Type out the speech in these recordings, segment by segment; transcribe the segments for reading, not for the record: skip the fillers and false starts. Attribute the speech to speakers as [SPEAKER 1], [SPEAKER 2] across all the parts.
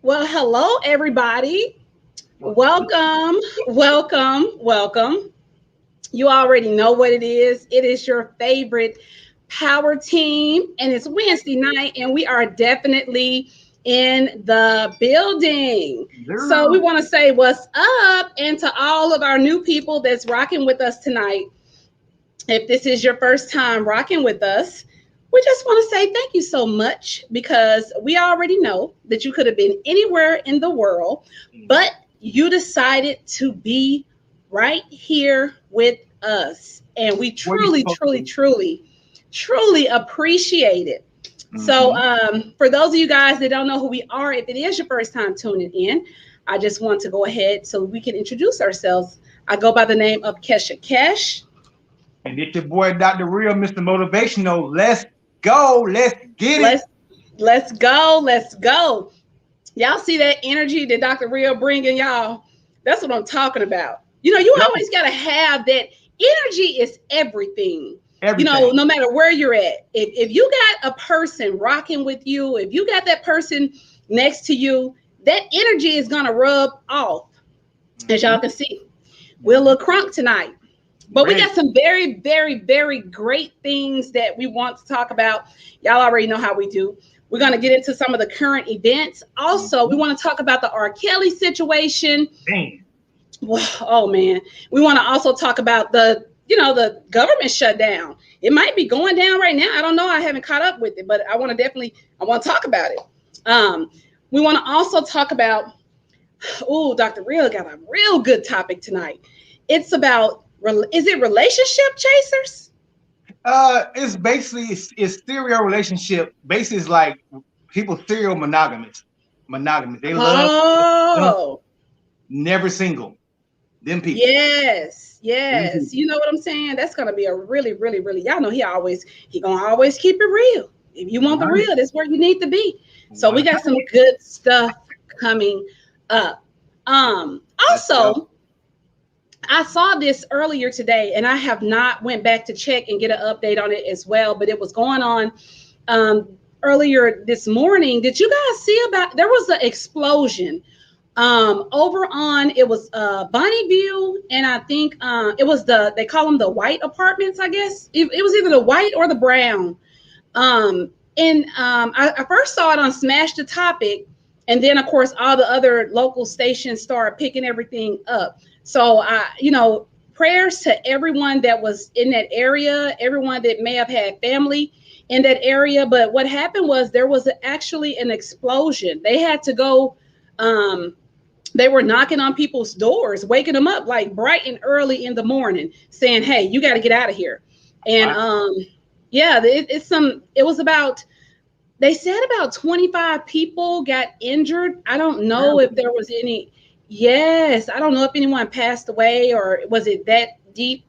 [SPEAKER 1] Well, hello, everybody. Welcome, welcome. You already know what it is. It is your favorite power team, and it's Wednesday night, and we are definitely in the building. So, we want to say what's up, and to all of our new people that's rocking with us tonight. If this is your first time rocking with us, we just want to say thank you so much because we already know that you could have been anywhere in the world, but you decided to be right here with us. And we truly appreciate it. So, for those of you guys that don't know who we are, if it is your first time tuning in, I just want to go ahead so we can introduce ourselves. I go by the name of Kesha Kesh.
[SPEAKER 2] And it's your boy, Dr. Real, Mr. Motivational. Let's go. Let's get it.
[SPEAKER 1] Let's go. Y'all see that energy that Dr. Real bringing y'all? That's what I'm talking about. You always got to have that energy is everything.
[SPEAKER 2] Everything.
[SPEAKER 1] No matter where you're at. If you got a person rocking with you, if you got that person next to you, that energy is going to rub off. As y'all can see, we're a little crunk tonight. But we got some very, very, very great things that we want to talk about. Y'all already know how we do. We're going to get into some of the current events. Also, we want to talk about the R. Kelly situation. Oh, man. We want to also talk about the government shutdown. It might be going down right now. I don't know. I haven't caught up with it, but I want to talk about it. We want to also talk about, Dr. Real got a real good topic tonight. It's about, is it relationship chasers?
[SPEAKER 2] It's basically it's serial relationship. Basically, it's like people serial monogamous. They love never single. Them people.
[SPEAKER 1] Yes. You know what I'm saying? That's gonna be a really, really, really. Y'all know he gonna always keep it real. If you want the real, that's where you need to be. So we got some good stuff coming up. Also, I saw this earlier today, and I have not went back to check and get an update on it as well. But it was going on earlier this morning. Did you guys see there was an explosion over on it was Bonneview, and I think it was they call them the white apartments. I guess it was either the white or the brown. I first saw it on Smash the Topic, and then of course all the other local stations started picking everything up. So prayers to everyone that was in that area, everyone that may have had family in that area. But what happened was there was actually an explosion. They had to go. They were knocking on people's doors, waking them up like bright and early in the morning, saying, "Hey, you got to get out of here." And it was about. They said about 25 people got injured. I don't know if there was any. Yes, I don't know if anyone passed away or was it that deep.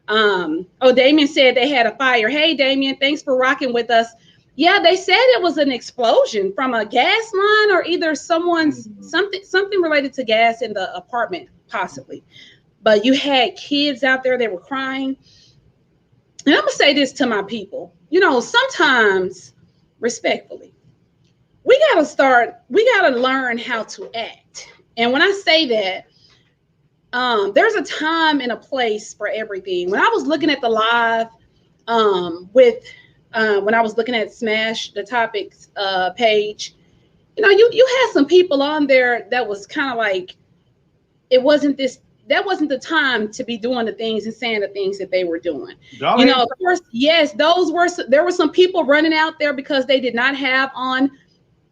[SPEAKER 1] Damien said they had a fire. Hey, Damien, thanks for rocking with us. Yeah, they said it was an explosion from a gas line or either someone's something related to gas in the apartment, possibly. But you had kids out there that were crying. And I'm gonna say this to my people. Sometimes, respectfully, we gotta learn how to act. And when I say that, there's a time and a place for everything. When I was looking at the live when I was looking at Smash the Topics page, you had some people on there that was kind of like, that wasn't the time to be doing the things and saying the things that they were doing. Of course, yes, there were some people running out there because they did not have on.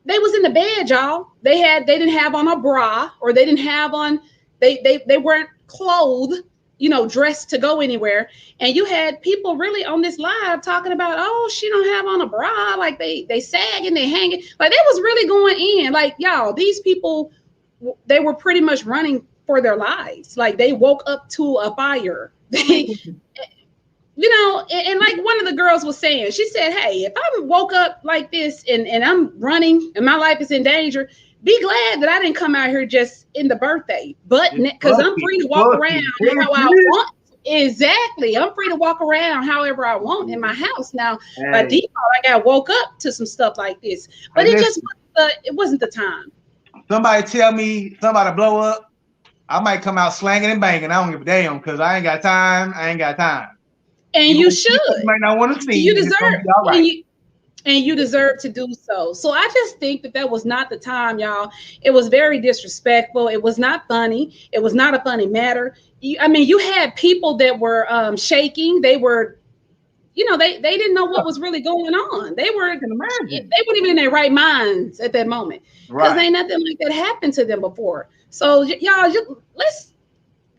[SPEAKER 1] They was in the bed, y'all. They didn't have on a bra, or they didn't have on. They weren't clothed, dressed to go anywhere. And you had people really on this live talking about, oh, she don't have on a bra, like they sagging, they hanging, like they was really going in. Like, y'all, these people, they were pretty much running for their lives. Like they woke up to a fire. And like one of the girls was saying, she said, hey, if I woke up like this and I'm running and my life is in danger, be glad that I didn't come out here just in the birthday, but because I'm free to walk around how I want. Exactly. I'm free to walk around however I want in my house. Now, by default, I got woke up to some stuff like this, but it wasn't the time.
[SPEAKER 2] somebody tell me somebody blow up, I might come out slanging and banging. I don't give a damn because I ain't got time. I ain't got time.
[SPEAKER 1] And you should.
[SPEAKER 2] You might not want to see.
[SPEAKER 1] You
[SPEAKER 2] And it's gonna
[SPEAKER 1] deserve.
[SPEAKER 2] be all right.
[SPEAKER 1] And you deserve to do so. So I just think that was not the time, y'all. It was very disrespectful. It was not funny. It was not a funny matter. I mean, you had people that were shaking. They were, they didn't know what was really going on. They weren't even in their right minds at that moment because ain't nothing like that happened to them before. So y'all,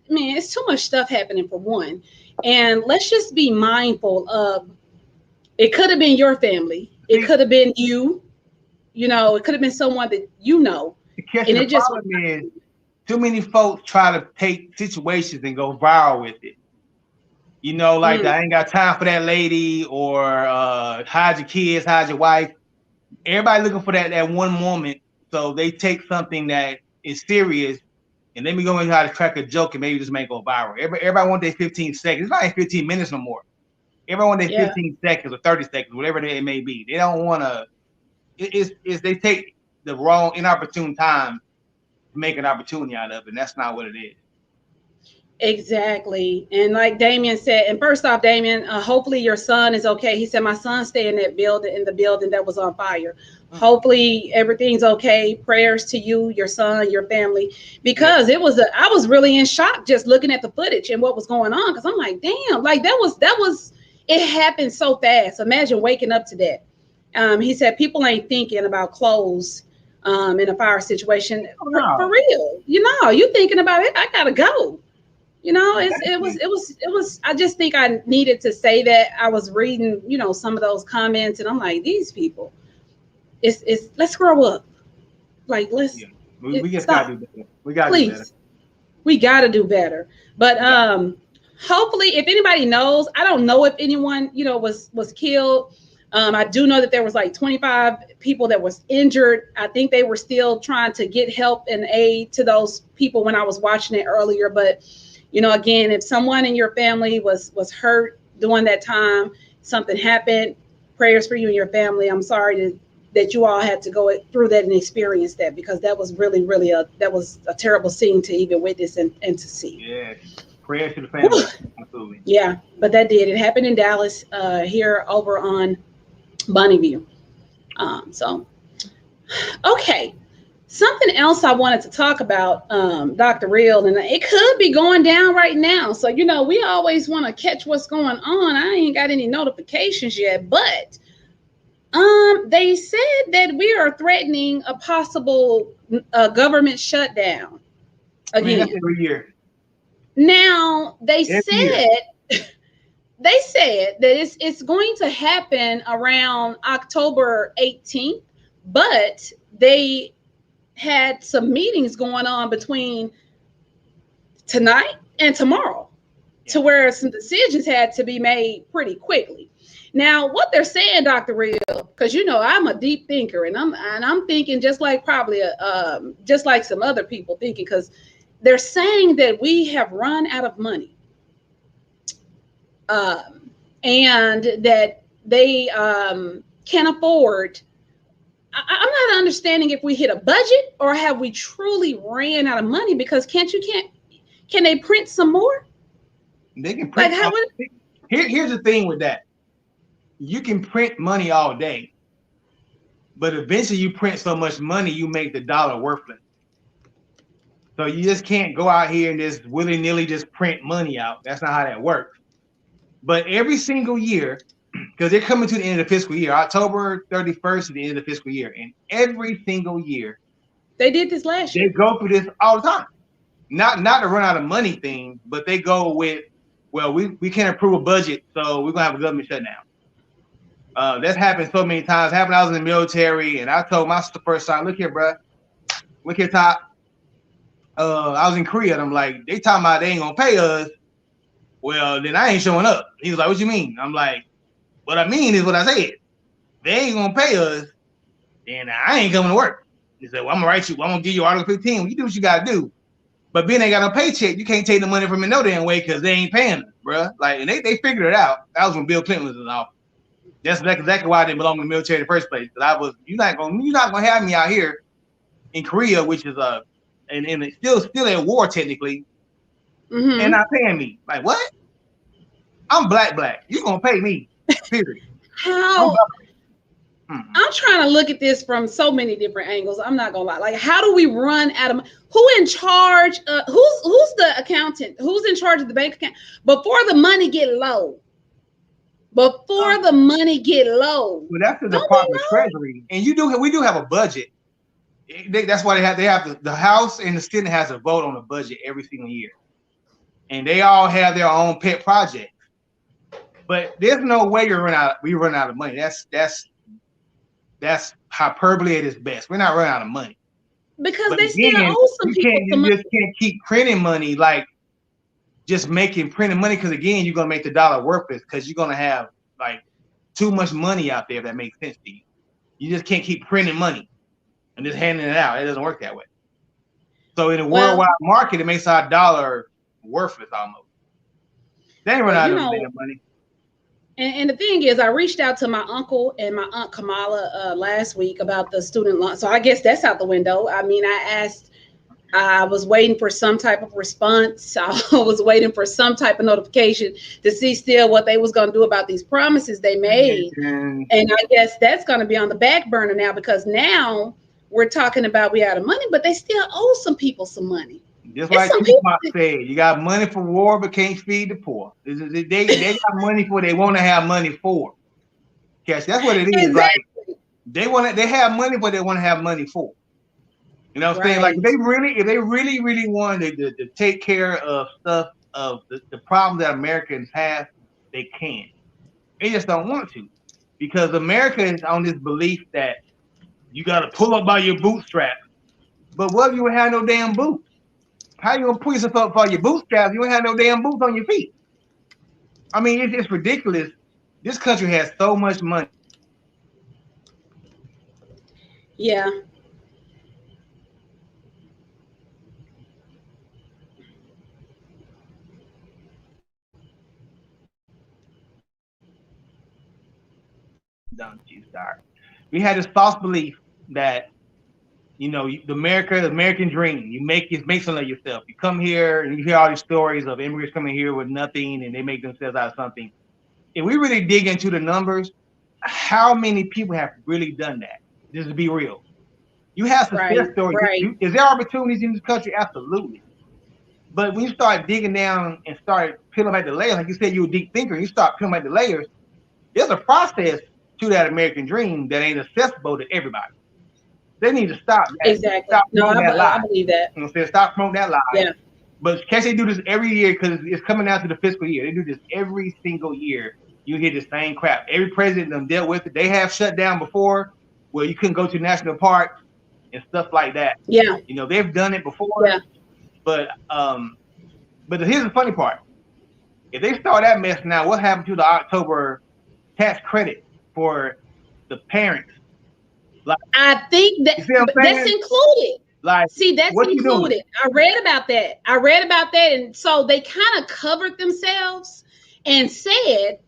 [SPEAKER 1] it's too much stuff happening for one, and let's just be mindful of. It could have been your family. It could have been you. It could have been someone that
[SPEAKER 2] And it just problem is too many folks try to take situations and go viral with it. I ain't got time for that lady, or hide your kids, hide your wife. Everybody looking for that one moment, so they take something that is serious and let me go into how to crack a joke and maybe just make it go viral. Everybody want their 15 seconds. It's not even 15 minutes no more. Everyone want their 15 seconds or 30 seconds, whatever it may be. They don't want to. They take the wrong, inopportune time to make an opportunity out of it. And that's not what it is.
[SPEAKER 1] Exactly. And like Damien said, and first off, Damien, hopefully your son is okay. He said my son stayed in the building that was on fire. Hopefully everything's okay. Prayers to you, your son, your family, because I was really in shock just looking at the footage and what was going on. Cause I'm like, damn, like that was, it happened so fast. Imagine waking up to that. He said people ain't thinking about clothes in a fire situation for real. You thinking about it. I gotta go. It was. I just think I needed to say that. I was reading, some of those comments, and I'm like, these people. It's let's grow up. Like
[SPEAKER 2] we just gotta do better. We gotta do better.
[SPEAKER 1] We gotta do better. But hopefully, if anybody knows, I don't know if anyone was killed. I do know that there was like 25 people that was injured. I think they were still trying to get help and aid to those people when I was watching it earlier, but. Again, if someone in your family was hurt during that time, something happened, prayers for you and your family. I'm sorry that you all had to go through that and experience that, because that was really, really a terrible scene to even witness and to see.
[SPEAKER 2] Yeah, prayers to the family. Absolutely.
[SPEAKER 1] Yeah, but that did. It happened in Dallas, here over on Bonneview. Okay. Something else I wanted to talk about, Dr. Real, and it could be going down right now. So, we always want to catch what's going on. I ain't got any notifications yet, but they said that we are threatening a possible government shutdown again.
[SPEAKER 2] That's every year.
[SPEAKER 1] Now, they said that it's going to happen around October 18th, but they had some meetings going on between tonight and tomorrow to where some decisions had to be made pretty quickly. Now, what they're saying, Dr. Real, because I'm a deep thinker, and I'm thinking just like probably just like some other people thinking, because they're saying that we have run out of money, and that they can't afford. I'm not understanding if we hit a budget or have we truly ran out of money, because can they print some more?
[SPEAKER 2] They can print. Like here's the thing with that. You can print money all day, but eventually you print so much money, you make the dollar worthless. So you just can't go out here and just willy-nilly just print money out. That's not how that works. But every single year, because they're coming to the end of the fiscal year, October 31st is the end of the fiscal year. And every single year,
[SPEAKER 1] they did this last year.
[SPEAKER 2] They go through this all the time. Not to run out of money thing, but they go with, well, we can't approve a budget, so we're going to have a government shutdown. That's happened so many times. It happened, I was in the military, and I told my first son, look here, bro. Look here, Top. I was in Korea, and I'm like, they talking about they ain't going to pay us. Well, then I ain't showing up. He was like, what you mean? I'm like, what I mean is what I said. They ain't gonna pay us, and I ain't coming to work. He said, well, I'm gonna write you, I'm gonna give you Article 15. You do what you gotta do. But being they got no paycheck, you can't take the money from me no damn way, because they ain't paying us, bro. Like, and they figured it out. That was when Bill Clinton was in office. That's exactly why I didn't belong in the military in the first place. Because you're not gonna have me out here in Korea, which is and it's still at war technically, and not paying me. Like what? I'm black. You gonna pay me? Period.
[SPEAKER 1] How? I'm trying to look at this from so many different angles. I'm not gonna lie. Like, how do we run out of who in charge? Who's the accountant? Who's in charge of the bank account before the money get low? Before the money get low.
[SPEAKER 2] Well, that's the Department of Treasury, and we do have a budget. That's why they have the House and the Senate has a vote on the budget every single year, and they all have their own pet projects. But there's no way we run out of money. That's hyperbole at its best. We're not running out of money
[SPEAKER 1] because they still owe some people.
[SPEAKER 2] You just can't keep printing money like just printing money because again you're gonna make the dollar worthless because you're gonna have like too much money out there if that makes sense to you. You just can't keep printing money and just handing it out. It doesn't work that way. So in a worldwide market, it makes our dollar worthless almost. They ain't run out of money.
[SPEAKER 1] And the thing is, I reached out to my uncle and my aunt Kamala last week about the student loan. So I guess that's out the window. I mean, I was waiting for some type of response. I was waiting for some type of notification to see still what they was going to do about these promises they made. And I guess that's going to be on the back burner now because now we're talking about we out of money, but they still owe some people some money.
[SPEAKER 2] Just like Tupac said, you got money for war, but can't feed the poor. They got money for what they want to have money for. Cash, that's what it is. Exactly. Like they have money, but they want to have money for. You know what I'm saying? Like if they really wanted to take care of stuff of the problems that Americans have, they can. They just don't want to, because America is on this belief that you got to pull up by your bootstraps. But what if you have no damn boots? How you gonna pull yourself up by your bootstraps? You don't have no damn boots on your feet. I mean, it's just ridiculous. This country has so much money.
[SPEAKER 1] Yeah.
[SPEAKER 2] We had this false belief that the American dream. You make something of yourself. You come here and you hear all these stories of immigrants coming here with nothing and they make themselves out of something. If we really dig into the numbers, how many people have really done that? Just to be real. You have success stories. Right. Is there opportunities in this country? Absolutely. But when you start digging down and start peeling back the layers, like you said, you're a deep thinker, you start peeling back the layers, there's a process to that American dream that ain't accessible to everybody. They need to stop that.
[SPEAKER 1] Exactly. Stop I believe that.
[SPEAKER 2] You know what I'm saying? Stop promoting that lie.
[SPEAKER 1] Yeah.
[SPEAKER 2] But Kesha, they do this every year because it's coming down to the fiscal year. They do this every single year. You hear the same crap. Every president them dealt with it. They have shut down before where you couldn't go to national parks and stuff like that.
[SPEAKER 1] Yeah.
[SPEAKER 2] They've done it before.
[SPEAKER 1] Yeah.
[SPEAKER 2] But here's the funny part. If they start that mess now, what happened to the October tax credit for the parents?
[SPEAKER 1] Like, I think that's included.
[SPEAKER 2] Like,
[SPEAKER 1] that's included. I read about that. And so they kind of covered themselves and said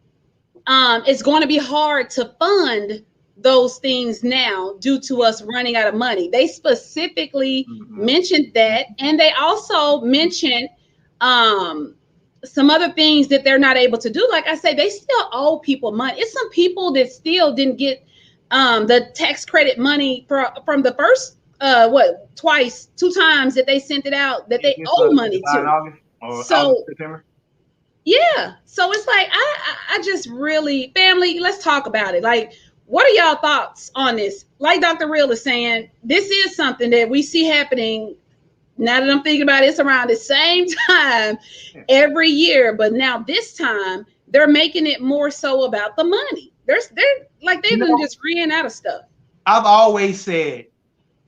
[SPEAKER 1] it's going to be hard to fund those things now due to us running out of money. They specifically mentioned that. And they also mentioned some other things that they're not able to do. Like I say, they still owe people money. It's some people that still didn't get the tax credit money from the first two times that they sent it out that they owe money to. So yeah, so it's like I just really, family, let's talk about it. Like, what are y'all thoughts on this? Like Dr. Real is saying, this is something that we see happening. Now that I'm thinking about it, it's around the same time every year, but now this time they're making it more so about the money. They're like they've been just ran out of stuff.
[SPEAKER 2] I've always said,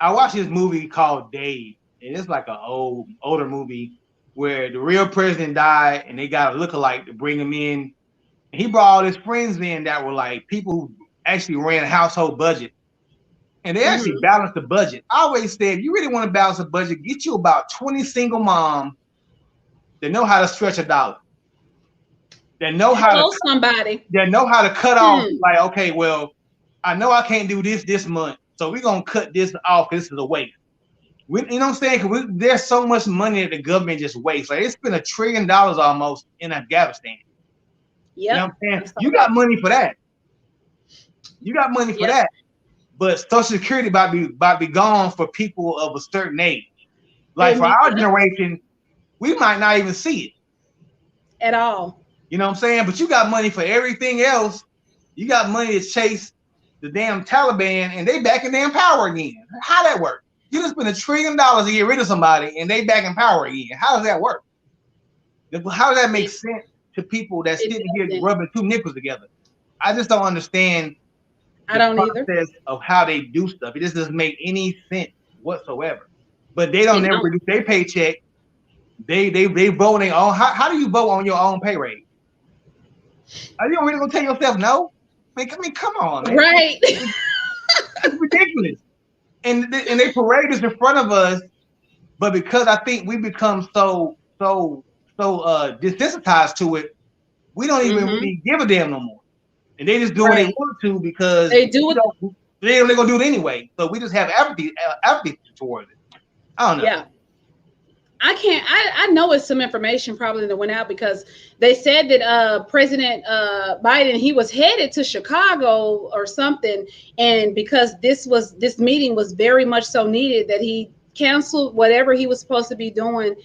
[SPEAKER 2] I watched this movie called Dave, and it's like an older movie where the real president died, and they got a lookalike to bring him in. And he brought all his friends in that were like people who actually ran a household budget, and they actually balanced the budget. I always said, if you really want to balance a budget, get you about 20 single moms that know how to stretch a dollar. That know how to cut off, like, okay, well, I know I can't do this month, so we're gonna cut this off because this is a waste. You know what I'm saying? Because there's so much money that the government just wastes. Like, they spent $1 trillion almost in Afghanistan. You know
[SPEAKER 1] Yep.
[SPEAKER 2] what I'm saying? You got money for that. You got money for that. But Social Security about to be gone for people of a certain age. Like, for our generation, we might not even see it
[SPEAKER 1] at all.
[SPEAKER 2] You know what I'm saying? But you got money for everything else. You got money to chase the damn Taliban, and they back in damn power again. How that work? You just spend $1 trillion to get rid of somebody, and they back in power again. How does that work? How does that make sense to people that's sitting here rubbing two nickels together? I just don't understand the process of how they do stuff. It just doesn't make any sense whatsoever. But they don't never reduce their paycheck. They vote on their own. How do you vote on your own pay rate? Are you really gonna tell yourself no? I mean, come on, man.
[SPEAKER 1] Right?
[SPEAKER 2] It's ridiculous. And they parade us in front of us, but because I think we become so desensitized to it, we don't even really give a damn no more. And they just do what they want to because
[SPEAKER 1] they do it.
[SPEAKER 2] They're gonna do it anyway. So we just have apathy towards it. I don't know.
[SPEAKER 1] Yeah. I know it's some information probably that went out because they said that President Biden, he was headed to Chicago or something, and because this meeting was very much so needed that he canceled whatever he was supposed to be doing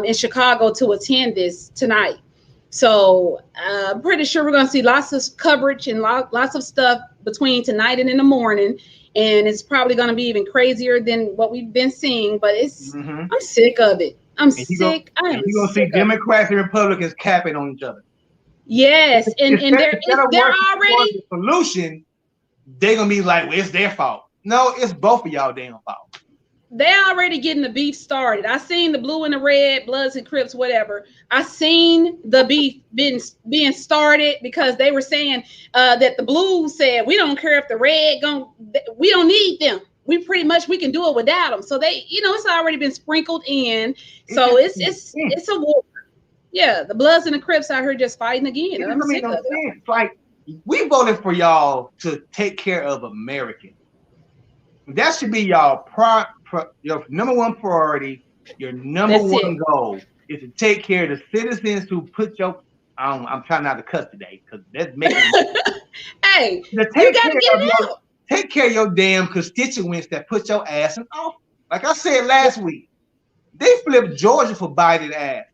[SPEAKER 1] in Chicago to attend this tonight. So I'm pretty sure we're going to see lots of coverage and lots of stuff between tonight and in the morning. And it's probably going to be even crazier than what we've been seeing. But I'm sick of it. I'm sick.
[SPEAKER 2] You're going to see Democrats and Republicans capping on each other.
[SPEAKER 1] Yes. And they're already
[SPEAKER 2] the solution. They're going to be like, well, it's their fault. No, it's both of y'all damn fault.
[SPEAKER 1] They're already getting the beef started. I seen the blue and the red, Bloods and Crips, whatever. I seen the beef being started because they were saying that the blues said, we don't care if the red we don't need them. We can do it without them. So they, it's already been sprinkled in. So it's a war. Yeah, the Bloods and the Crips out here just fighting again. I'm sick of it.
[SPEAKER 2] Like, we voted for y'all to take care of Americans. That should be y'all your number one priority, your number one goal is to take care of the citizens who put your. I'm trying not to cuss today because that's making.
[SPEAKER 1] Hey, you gotta get it out.
[SPEAKER 2] Take care of your damn constituents that put your ass in office. Like I said last week, they flipped Georgia for Biden's ass.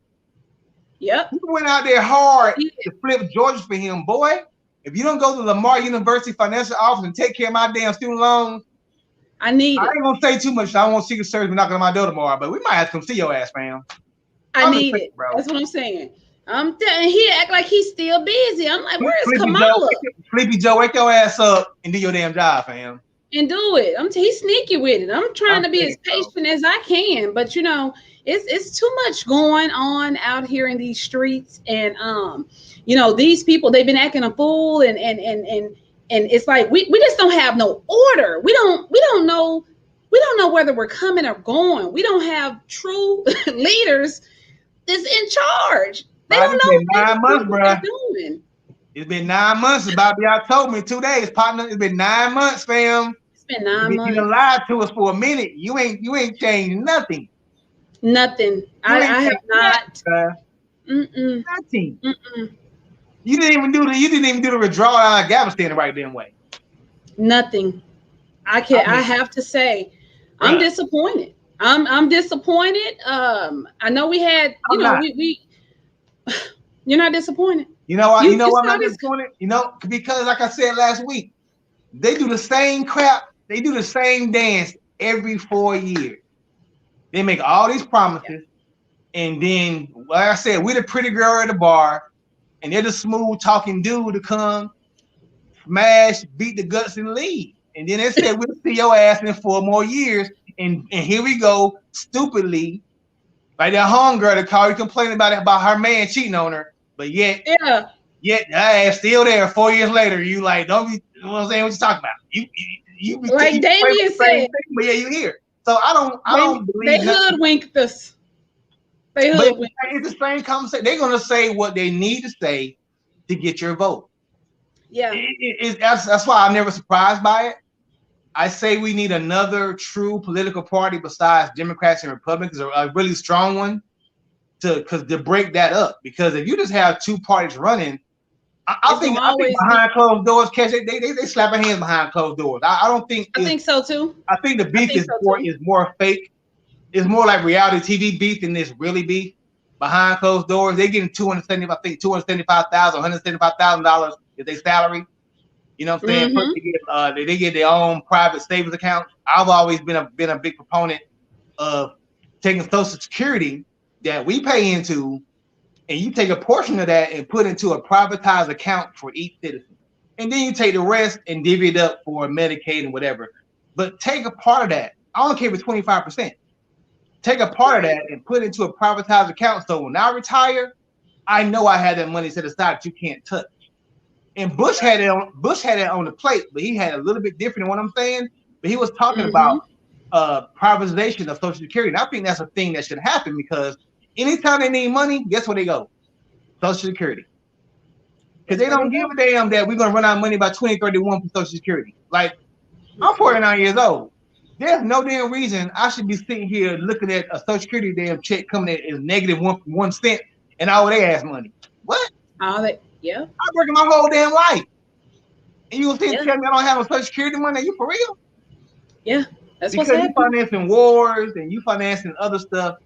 [SPEAKER 1] Yep.
[SPEAKER 2] He went out there hard to flip Georgia for him, boy. If you don't go to Lamar University financial office and take care of my damn student loans. I ain't gonna say too much. I don't want Secret Service knocking on my door tomorrow, but we might have to come see your ass, fam.
[SPEAKER 1] I need it, bro. That's what I'm saying. He act like he's still busy. I'm like, where is Kamala?
[SPEAKER 2] Sleepy Joe, wake your ass up and do your damn job, fam.
[SPEAKER 1] And do it. He's sneaky with it. I'm trying to be as patient as I can, but it's too much going on out here in these streets, and these people, they've been acting a fool, and it's like we just don't have no order. We don't know whether we're coming or going. We don't have true leaders that's in charge. They don't know
[SPEAKER 2] 9 months, bro. They're doing. It's been 9 months. Bobby, y'all told me 2 days, partner. It's been 9 months, fam.
[SPEAKER 1] It's been 9 months.
[SPEAKER 2] You lied to us for a minute. You ain't changed nothing.
[SPEAKER 1] Nothing. I have not.
[SPEAKER 2] Nothing. You didn't even do the withdrawal out of Afghanistan the right damn way.
[SPEAKER 1] Nothing. I have to say, I'm disappointed. I'm disappointed. I know we had, we you're not disappointed.
[SPEAKER 2] You know what? I'm not disappointed. Because like I said last week, they do the same crap. They do the same dance every 4 years. They make all these promises, and then, like I said, we're the pretty girl at the bar. And they're the smooth talking dude to come, smash, beat the guts, and leave. And then they said, we'll see your ass in 4 more years. And here we go, stupidly, like that homegirl that called you complaining about her man cheating on her. But yet that ass still there 4 years later. You like, don't be, you know what I'm saying? What you talking about? You
[SPEAKER 1] like Damien said.
[SPEAKER 2] But yeah, you here. So I don't believe
[SPEAKER 1] they hoodwinked us.
[SPEAKER 2] It's the same conversation. They're gonna say what they need to say to get your vote.
[SPEAKER 1] Yeah,
[SPEAKER 2] that's why I'm never surprised by it. I say we need another true political party besides Democrats and Republicans, a really strong one to break that up. Because if you just have two parties running, I think behind closed doors, Kesha, they slapping hands behind closed doors. I don't think.
[SPEAKER 1] I think so too.
[SPEAKER 2] I think the beef is more fake. It's more like reality TV beef than this really beef. Behind closed doors, they getting $275,000, $175,000 is their salary. You know what I'm saying? Mm-hmm. They get their own private savings account. I've always been a big proponent of taking Social Security that we pay into, and you take a portion of that and put into a privatized account for each citizen. And then you take the rest and divvy it up for Medicaid and whatever. But take a part of that. I don't care if it's 25%. Take a part of that and put it into a privatized account. So when I retire, I know I had that money set aside that you can't touch. And Bush had it on the plate, but he had a little bit different than what I'm saying. But he was talking about privatization of Social Security. And I think that's a thing that should happen because anytime they need money, guess where they go? Social Security. Because they don't give a damn that we're going to run out of money by 2031 for Social Security. Like, I'm 49 years old. There's no damn reason I should be sitting here looking at a Social Security damn check coming in as negative 1 cent and all they ass money. What?
[SPEAKER 1] Yeah.
[SPEAKER 2] I'm working my whole damn life. And you tell me I don't have a Social Security money? Are you for real?
[SPEAKER 1] Yeah. That's
[SPEAKER 2] because
[SPEAKER 1] what's happening.
[SPEAKER 2] Because you financing wars and you financing other stuff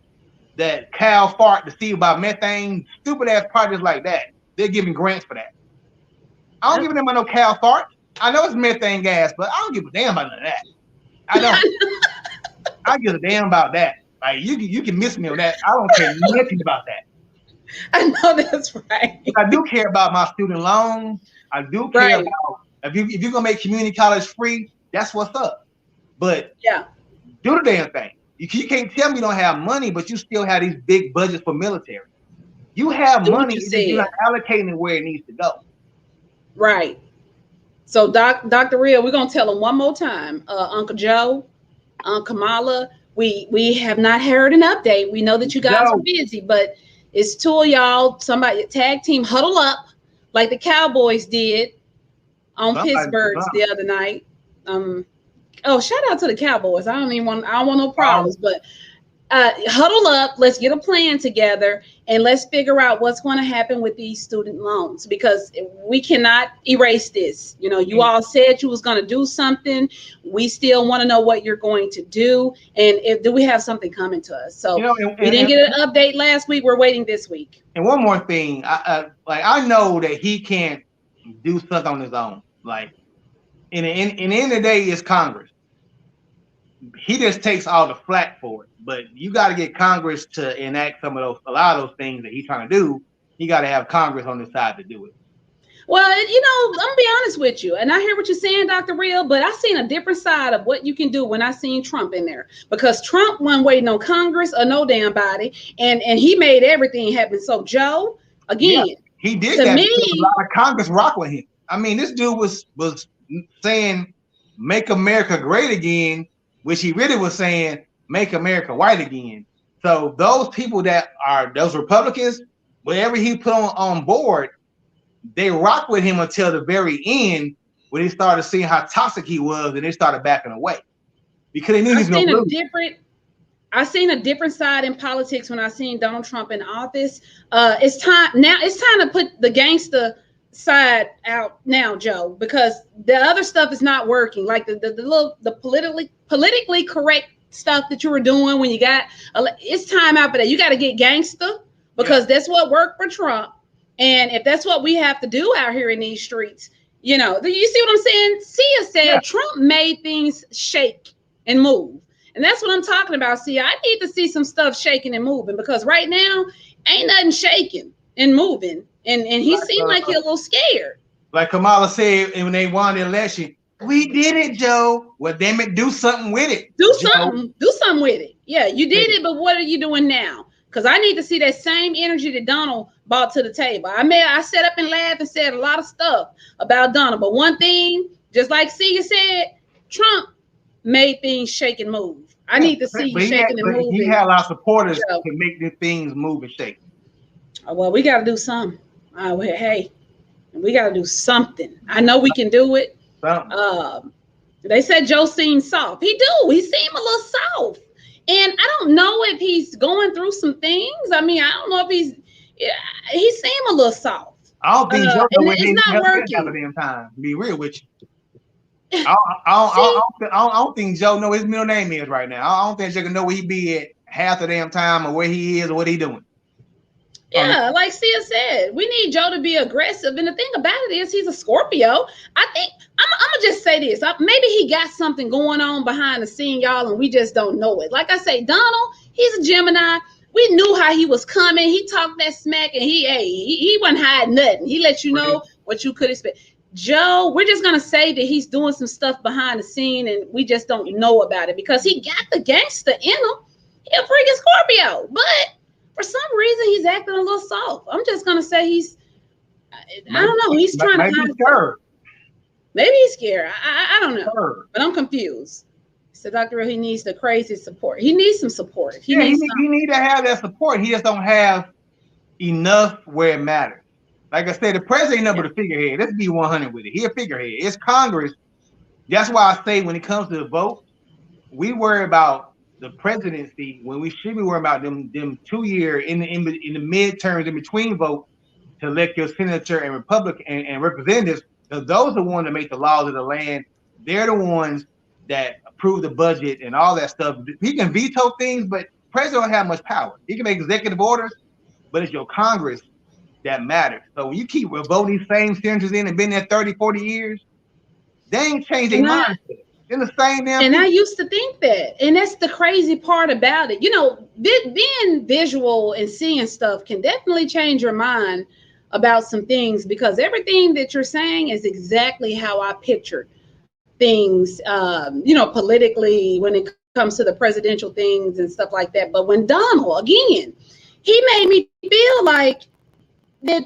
[SPEAKER 2] that cow fart to see about methane, stupid ass projects like that. They're giving grants for that. I don't give a damn about no cow fart. I know it's methane gas, but I don't give a damn about none of that. I don't. I give a damn about that. Like you can miss me on that. I don't care nothing about that.
[SPEAKER 1] I know that's right.
[SPEAKER 2] I do care about my student loans. I do care about if you're gonna make community college free, that's what's up. But do the damn thing. You can't tell me you don't have money, but you still have these big budgets for military. You have money, you're not allocating it where it needs to go.
[SPEAKER 1] Right. So Dr. Real, we're gonna tell them one more time. Uncle Joe, Kamala, we have not heard an update. We know that you guys are busy, but it's two of y'all, somebody tag team huddle up like the Cowboys did on Pittsburgh the other night. Shout out to the Cowboys. I don't want no problems, but huddle up. Let's get a plan together and let's figure out what's going to happen with these student loans because we cannot erase this. You know, you all said you was going to do something. We still want to know what you're going to do. And do we have something coming to us? So we didn't get an update last week. We're waiting this week.
[SPEAKER 2] And one more thing, I know that he can't do something on his own. Like in the end of the day, it's Congress. He just takes all the flack for it, but you got to get Congress to enact a lot of those things that he's trying to do. You got to have Congress on the side to do it.
[SPEAKER 1] Well, I'm gonna be honest with you, and I hear what you're saying, Dr. Real, but I seen a different side of what you can do when I seen Trump in there because Trump wasn't waiting on Congress or no damn body, and he made everything happen. So Joe, again,
[SPEAKER 2] he did that because a lot of Congress rock with him. I mean, this dude was saying, "Make America great again." Which he really was saying, make America white again. So those people that are those Republicans, whatever he put on board, they rock with him until the very end when they started seeing how toxic he was and they started backing away. Because they knew he was going to lose.
[SPEAKER 1] I seen a different side in politics when I seen Donald Trump in office. It's time to put the gangster side out now, Joe, because the other stuff is not working. Like the politically correct stuff that you were doing when you got it's time out for that. You got to get gangster because that's what worked for Trump. And if that's what we have to do out here in these streets, you see what I'm saying? Sia said Trump made things shake and move. And that's what I'm talking about. See, I need to see some stuff shaking and moving because right now ain't nothing shaking and moving. And he seemed like he's a little scared.
[SPEAKER 2] Like Kamala said when they won the election, we did it, Joe. Well, damn it, do something with it.
[SPEAKER 1] Do something with it. Yeah, you did it, but what are you doing now? Because I need to see that same energy that Donald brought to the table. I sat up and laughed and said a lot of stuff about Donald. But one thing, just like Sia said, Trump made things shake and move. I need to see you shaking and moving.
[SPEAKER 2] He had a lot of supporters to make the things move and shake.
[SPEAKER 1] Well, we got to do something. Hey, we got to do something. I know we can do it. They said Joe seems soft. He do. He seemed a little soft. And I don't know if he's going through some things. I mean, I don't know if he seemed a little soft.
[SPEAKER 2] I don't think Joe know
[SPEAKER 1] And
[SPEAKER 2] what
[SPEAKER 1] it's not
[SPEAKER 2] half of
[SPEAKER 1] working.
[SPEAKER 2] damn time. To be real with you. I don't think Joe know what his middle name is right now. I don't think Joe can know where he be at half the damn time or where he is or what he doing.
[SPEAKER 1] Yeah, like Sia said, we need Joe to be aggressive. And the thing about it is he's a Scorpio. I think I'm gonna just say this. Maybe he got something going on behind the scene, y'all, and we just don't know it. Like I say, Donald, he's a Gemini. We knew how he was coming. He talked that smack, and he wasn't hiding nothing. He let you know what you could expect. Joe, we're just gonna say that he's doing some stuff behind the scene, and we just don't know about it because he got the gangster in him. He a freaking Scorpio, but for some reason he's acting a little soft. I'm just gonna say I don't know. He's trying to hide scared. Maybe he's scared. I don't know, but I'm confused. So Dr. Real, he needs the crazy support. He needs some support. He needs
[SPEAKER 2] to have that support. He just don't have enough where it matters. Like I said, the president ain't nothing but a figurehead. Let's be 100 with it. He a figurehead. It's Congress. That's why I say when it comes to the vote, we worry about the presidency when we should be worrying about them 2 year in the midterms in between votes to elect your senator and Republican and representatives. Because those are the ones that make the laws of the land. They're the ones that approve the budget and all that stuff. He can veto things, but president don't have much power. He can make executive orders, but it's your Congress that matters. So when you keep voting these same senators in and been there 30, 40 years, they ain't changed their mindset. They're the same damn
[SPEAKER 1] And
[SPEAKER 2] people.
[SPEAKER 1] I used to think that. And that's the crazy part about it. You know, being visual and seeing stuff can definitely change your mind about some things because everything that you're saying is exactly how I pictured things, politically when it comes to the presidential things and stuff like that. But when Donald, again, he made me feel like that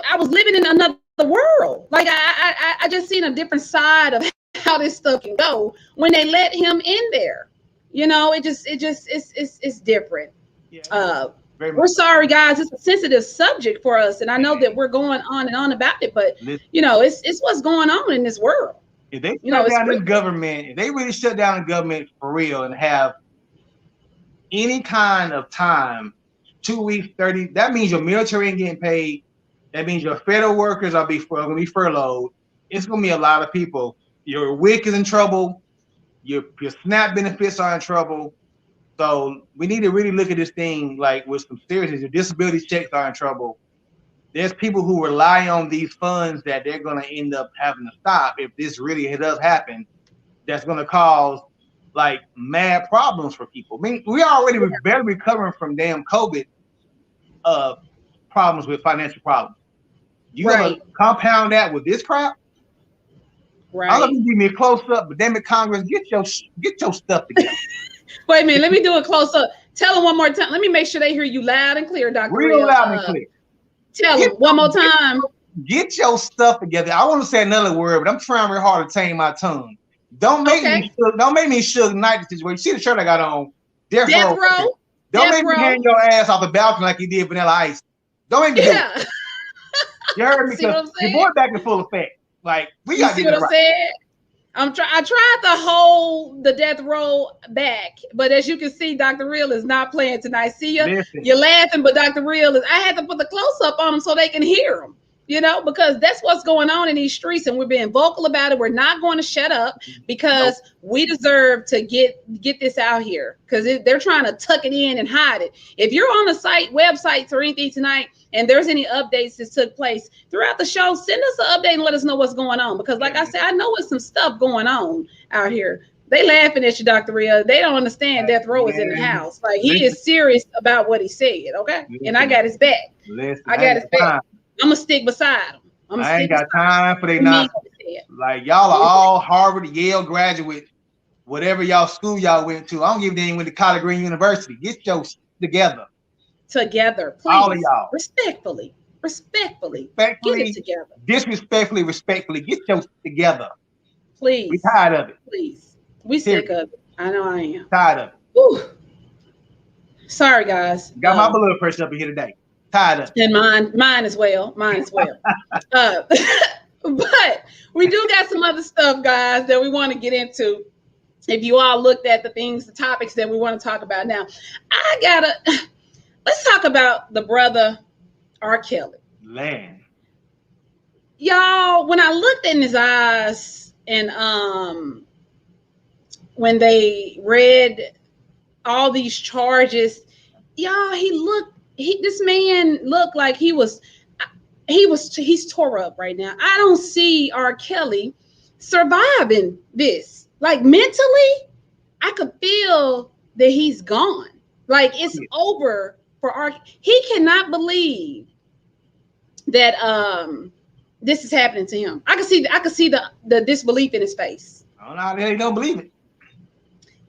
[SPEAKER 1] I was living in another world. Like I just seen a different side of how this stuff can go when they let him in there. You know, it's different. Yeah. We're sorry, guys. It's a sensitive subject for us, and I know that we're going on and on about it, but it's what's going on in this world.
[SPEAKER 2] If they shut down this government, if they really shut down the government for real and have any kind of time, 2 weeks, 30, that means your military ain't getting paid. That means your federal workers are going to be furloughed. It's going to be a lot of people. Your WIC is in trouble. Your SNAP benefits are in trouble. So we need to really look at this thing like with some seriousness. Your disability checks are in trouble. There's people who rely on these funds that they're going to end up having to stop if this really does happen. That's going to cause like mad problems for people. I mean, we already barely recovering from damn COVID problems with financial problems. You gonna compound that with this crap? Right. I'll let you give me a close up, but damn it, Congress, get your stuff together.
[SPEAKER 1] Wait a minute, let me do a close up. Tell them one more time. Let me make sure they hear you loud and clear, Dr.
[SPEAKER 2] Real loud and clear.
[SPEAKER 1] Tell them one more time.
[SPEAKER 2] Get your stuff together. I want to say another word, but I'm trying real hard to tame my tongue. Don't make me Suge Knight the situation. See the shirt I got on? Death Row. Don't make me hang your ass off the balcony like you did Vanilla Ice. Don't make me do it. You heard me? Because you're going back in full effect. Like we got to get it right.
[SPEAKER 1] I tried to hold the death row back, but as you can see, Dr. Real is not playing tonight. See you? You're laughing, but Dr. Real is. I had to put the close up on him so they can hear him. You know, because that's what's going on in these streets, and we're being vocal about it. We're not going to shut up because we deserve to get this out here because they're trying to tuck it in and hide it. If you're on the websites or anything tonight, and there's any updates that took place throughout the show, send us an update and let us know what's going on. Because like I said, I know there's some stuff going on out here. They laughing at you, Dr. Rhea. They don't understand Death Row is in the house. Like he is serious about what he said, okay? And I got his back. I got his back. I'm gonna stick beside him.
[SPEAKER 2] I ain't got time for they nonsense. Like y'all are all Harvard, Yale graduates, whatever y'all school y'all went to. I don't give a damn went to College Green University. Get your together.
[SPEAKER 1] Together, please.
[SPEAKER 2] All of y'all.
[SPEAKER 1] Respectfully. Get it together.
[SPEAKER 2] Disrespectfully, respectfully, get your together.
[SPEAKER 1] Please.
[SPEAKER 2] We tired of it.
[SPEAKER 1] Please. We sick of it. I know I am.
[SPEAKER 2] Tired of it.
[SPEAKER 1] Ooh. Sorry, guys.
[SPEAKER 2] Got my blood pressure up in here today. Tired of it.
[SPEAKER 1] And mine as well. But we do got some other stuff, guys, that we want to get into. If you all looked at the topics that we want to talk about now, let's talk about the brother R. Kelly.
[SPEAKER 2] Land.
[SPEAKER 1] Y'all, when I looked in his eyes and when they read all these charges, y'all, this man looked like he's tore up right now. I don't see R. Kelly surviving this. Like mentally, I could feel that he's gone. Like it's over for R. He cannot believe that this is happening to him. I could see the disbelief in his face.
[SPEAKER 2] I don't know how the hell he don't believe it.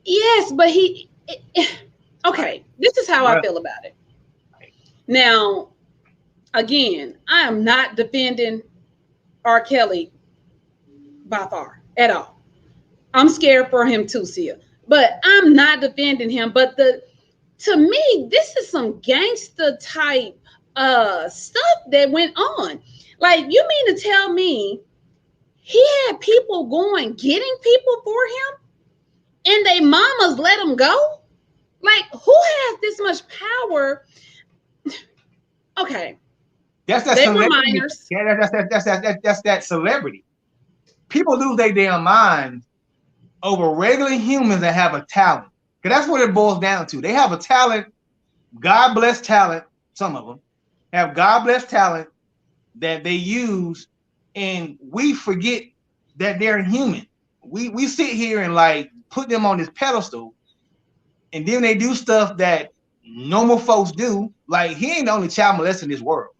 [SPEAKER 1] Yes, but okay, this is how I feel about it. Now, again, I am not defending R. Kelly by far at all. I'm scared for him too, Sia. But I'm not defending him. But to me, this is some gangster type stuff that went on. Like, you mean to tell me he had people getting people for him? And they mamas let him go? Like, who has this much power? Okay.
[SPEAKER 2] That's that
[SPEAKER 1] they
[SPEAKER 2] celebrity.
[SPEAKER 1] Were minors.
[SPEAKER 2] Yeah, that's that celebrity. People lose their damn minds over regular humans that have a talent. Because that's what it boils down to. They have a talent, God bless talent, some of them have God bless talent that they use, and we forget that they're human. We sit here and like put them on this pedestal, and then they do stuff that normal folks do. Like, he ain't the only child molester in this world.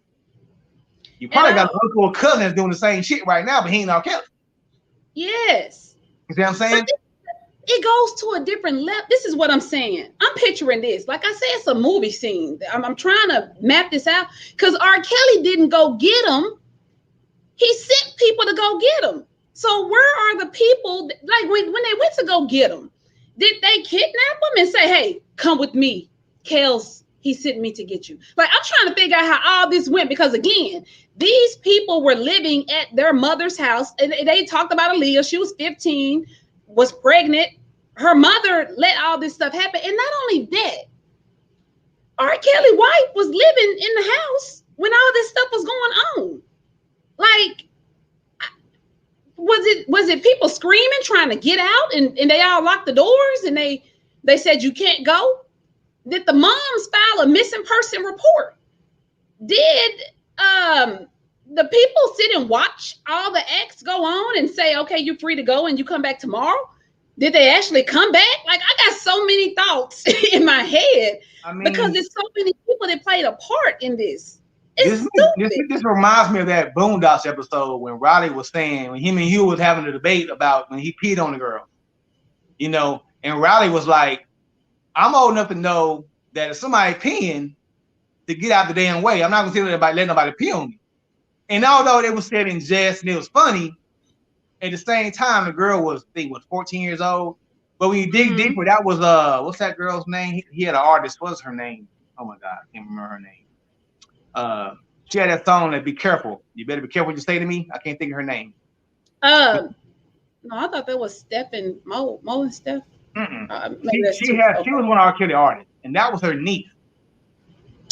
[SPEAKER 2] You probably got an uncle or cousin that's doing the same shit right now, but he ain't R. Kelly.
[SPEAKER 1] Yes.
[SPEAKER 2] You see what I'm saying?
[SPEAKER 1] It goes to a different level. This is what I'm saying. I'm picturing this. Like I said, it's a movie scene. I'm trying to map this out because R. Kelly didn't go get him. He sent people to go get him. So where are the people, like when they went to go get him, did they kidnap him and say, hey, come with me? Kels, he sent me to get you. Like, I'm trying to figure out how all this went because, again, these people were living at their mother's house. And they talked about Aaliyah. She was 15, was pregnant. Her mother let all this stuff happen. And not only that, R. Kelly's wife was living in the house when all this stuff was going on. Like, was it people screaming, trying to get out, and they all locked the doors and they said you can't go? Did the moms file a missing person report? Did the people sit and watch all the acts go on and say, okay, you're free to go and you come back tomorrow? Did they actually come back? Like, I got so many thoughts in my head because there's so many people that played a part in this. This
[SPEAKER 2] reminds me of that Boondocks episode when Riley was saying, when him and Hugh was having a debate about when he peed on the girl, you know, and Riley was like, I'm old enough to know that if somebody peeing, to get out the damn way, I'm not gonna let nobody pee on me. And although they were said in jest and it was funny, at the same time the girl was, I think, 14 years old. But when you dig deeper, that was what's that girl's name? He had an artist. What's her name? Oh my God, I can't remember her name. She had that song that "Be Careful." You better be careful what you say to me. I can't think of her name.
[SPEAKER 1] No, I thought that was Steph and Mo and Steph.
[SPEAKER 2] She was one of our Kelly artists, and that was her niece.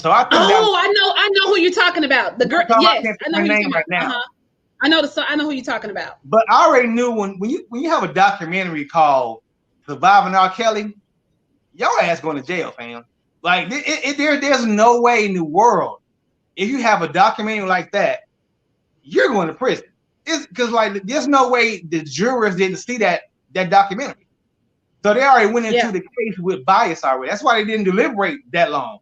[SPEAKER 2] So I think
[SPEAKER 1] I know who you're talking about. The girl, yes, I know who you're talking about.
[SPEAKER 2] Now.
[SPEAKER 1] I know who you're talking about.
[SPEAKER 2] But I already knew when you have a documentary called "Surviving R. Kelly," your ass going to jail, fam. Like there's no way in the world if you have a documentary like that, you're going to prison. It's because like there's no way the jurors didn't see that documentary. So they already went into the case with bias already. That's why they didn't deliberate that long.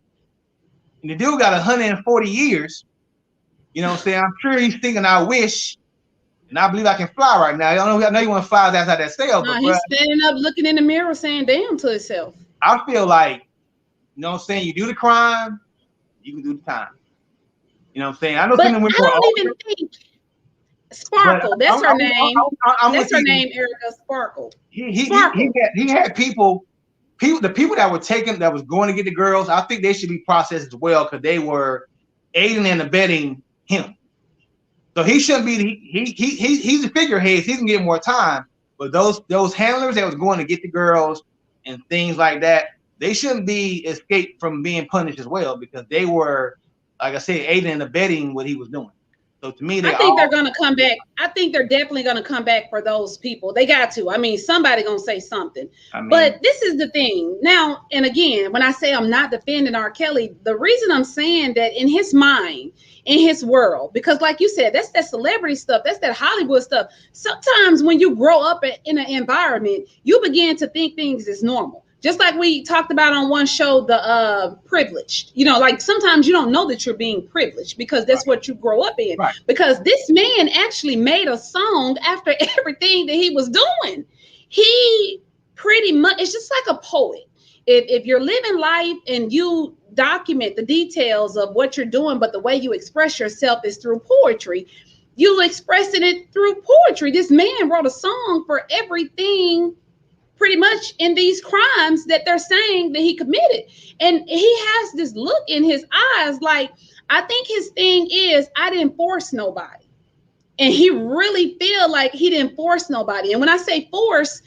[SPEAKER 2] And the dude got 140 years. You know what I'm saying? I'm sure he's thinking, I wish, and I believe I can fly right now. I know you want to fly outside that cell.
[SPEAKER 1] No, he's standing up looking in the mirror saying damn to himself.
[SPEAKER 2] I feel like, you know what I'm saying? You do the crime, you can do the time. You know what I'm saying? I know some women. I don't even think
[SPEAKER 1] Sparkle. That's her name. That's her name, Erica Sparkle.
[SPEAKER 2] He had people, the people that were taking, that was going to get the girls. I think they should be processed as well because they were aiding and abetting him. So he shouldn't be. He's a figurehead. He can get more time. But those handlers that was going to get the girls and things like that, they shouldn't be escaped from being punished as well, because they were, like I said, aiding and abetting what he was doing. So to me,
[SPEAKER 1] I think they're going to come back. I think they're definitely going to come back for those people. They got to. I mean, somebody going to say something. But this is the thing. Now, and again, when I say I'm not defending R. Kelly, the reason I'm saying that in his mind, in his world, because like you said, that's that celebrity stuff. That's that Hollywood stuff. Sometimes when you grow up in an environment, you begin to think things is normal. Just like we talked about on one show, the privileged, like sometimes you don't know that you're being privileged because that's what you grow up in.
[SPEAKER 2] Right.
[SPEAKER 1] Because this man actually made a song after everything that he was doing. He pretty much, it's just like a poet. If you're living life and you document the details of what you're doing, but the way you express yourself is through poetry, you expressing it through poetry. This man wrote a song for everything pretty much in these crimes that they're saying that he committed. And he has this look in his eyes like, I think his thing is, I didn't force nobody. And he really feel like he didn't force nobody. And when I say force,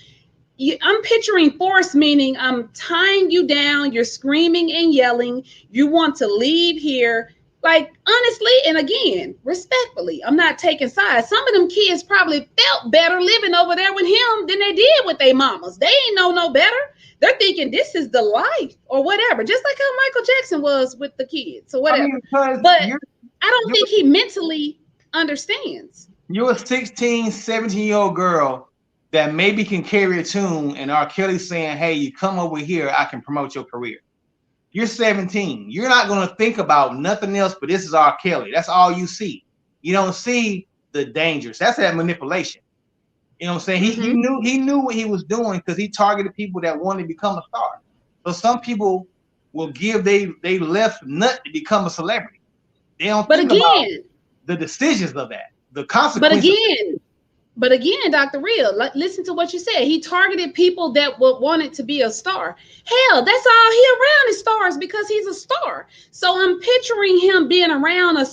[SPEAKER 1] I'm picturing force meaning I'm tying you down, you're screaming and yelling, you want to leave here. Like, honestly, and again, respectfully, I'm not taking sides. Some of them kids probably felt better living over there with him than they did with their mamas. They ain't know no better. They're thinking this is the life or whatever, just like how Michael Jackson was with the kids or whatever. But I don't think he mentally understands.
[SPEAKER 2] You're a 16, 17-year-old girl that maybe can carry a tune, and R. Kelly saying, hey, you come over here, I can promote your career. You're 17. You're not going to think about nothing else, but this is R. Kelly. That's all you see. You don't see the dangers. That's that manipulation. You know what I'm saying? He knew what he was doing because he targeted people that wanted to become a star. So some people will give they left nut to become a celebrity. They don't think about the decisions of that, the consequences.
[SPEAKER 1] But again, Dr. Real, listen to what you said. He targeted people that wanted to be a star. Hell, that's all he around is stars because he's a star. So I'm picturing him being around a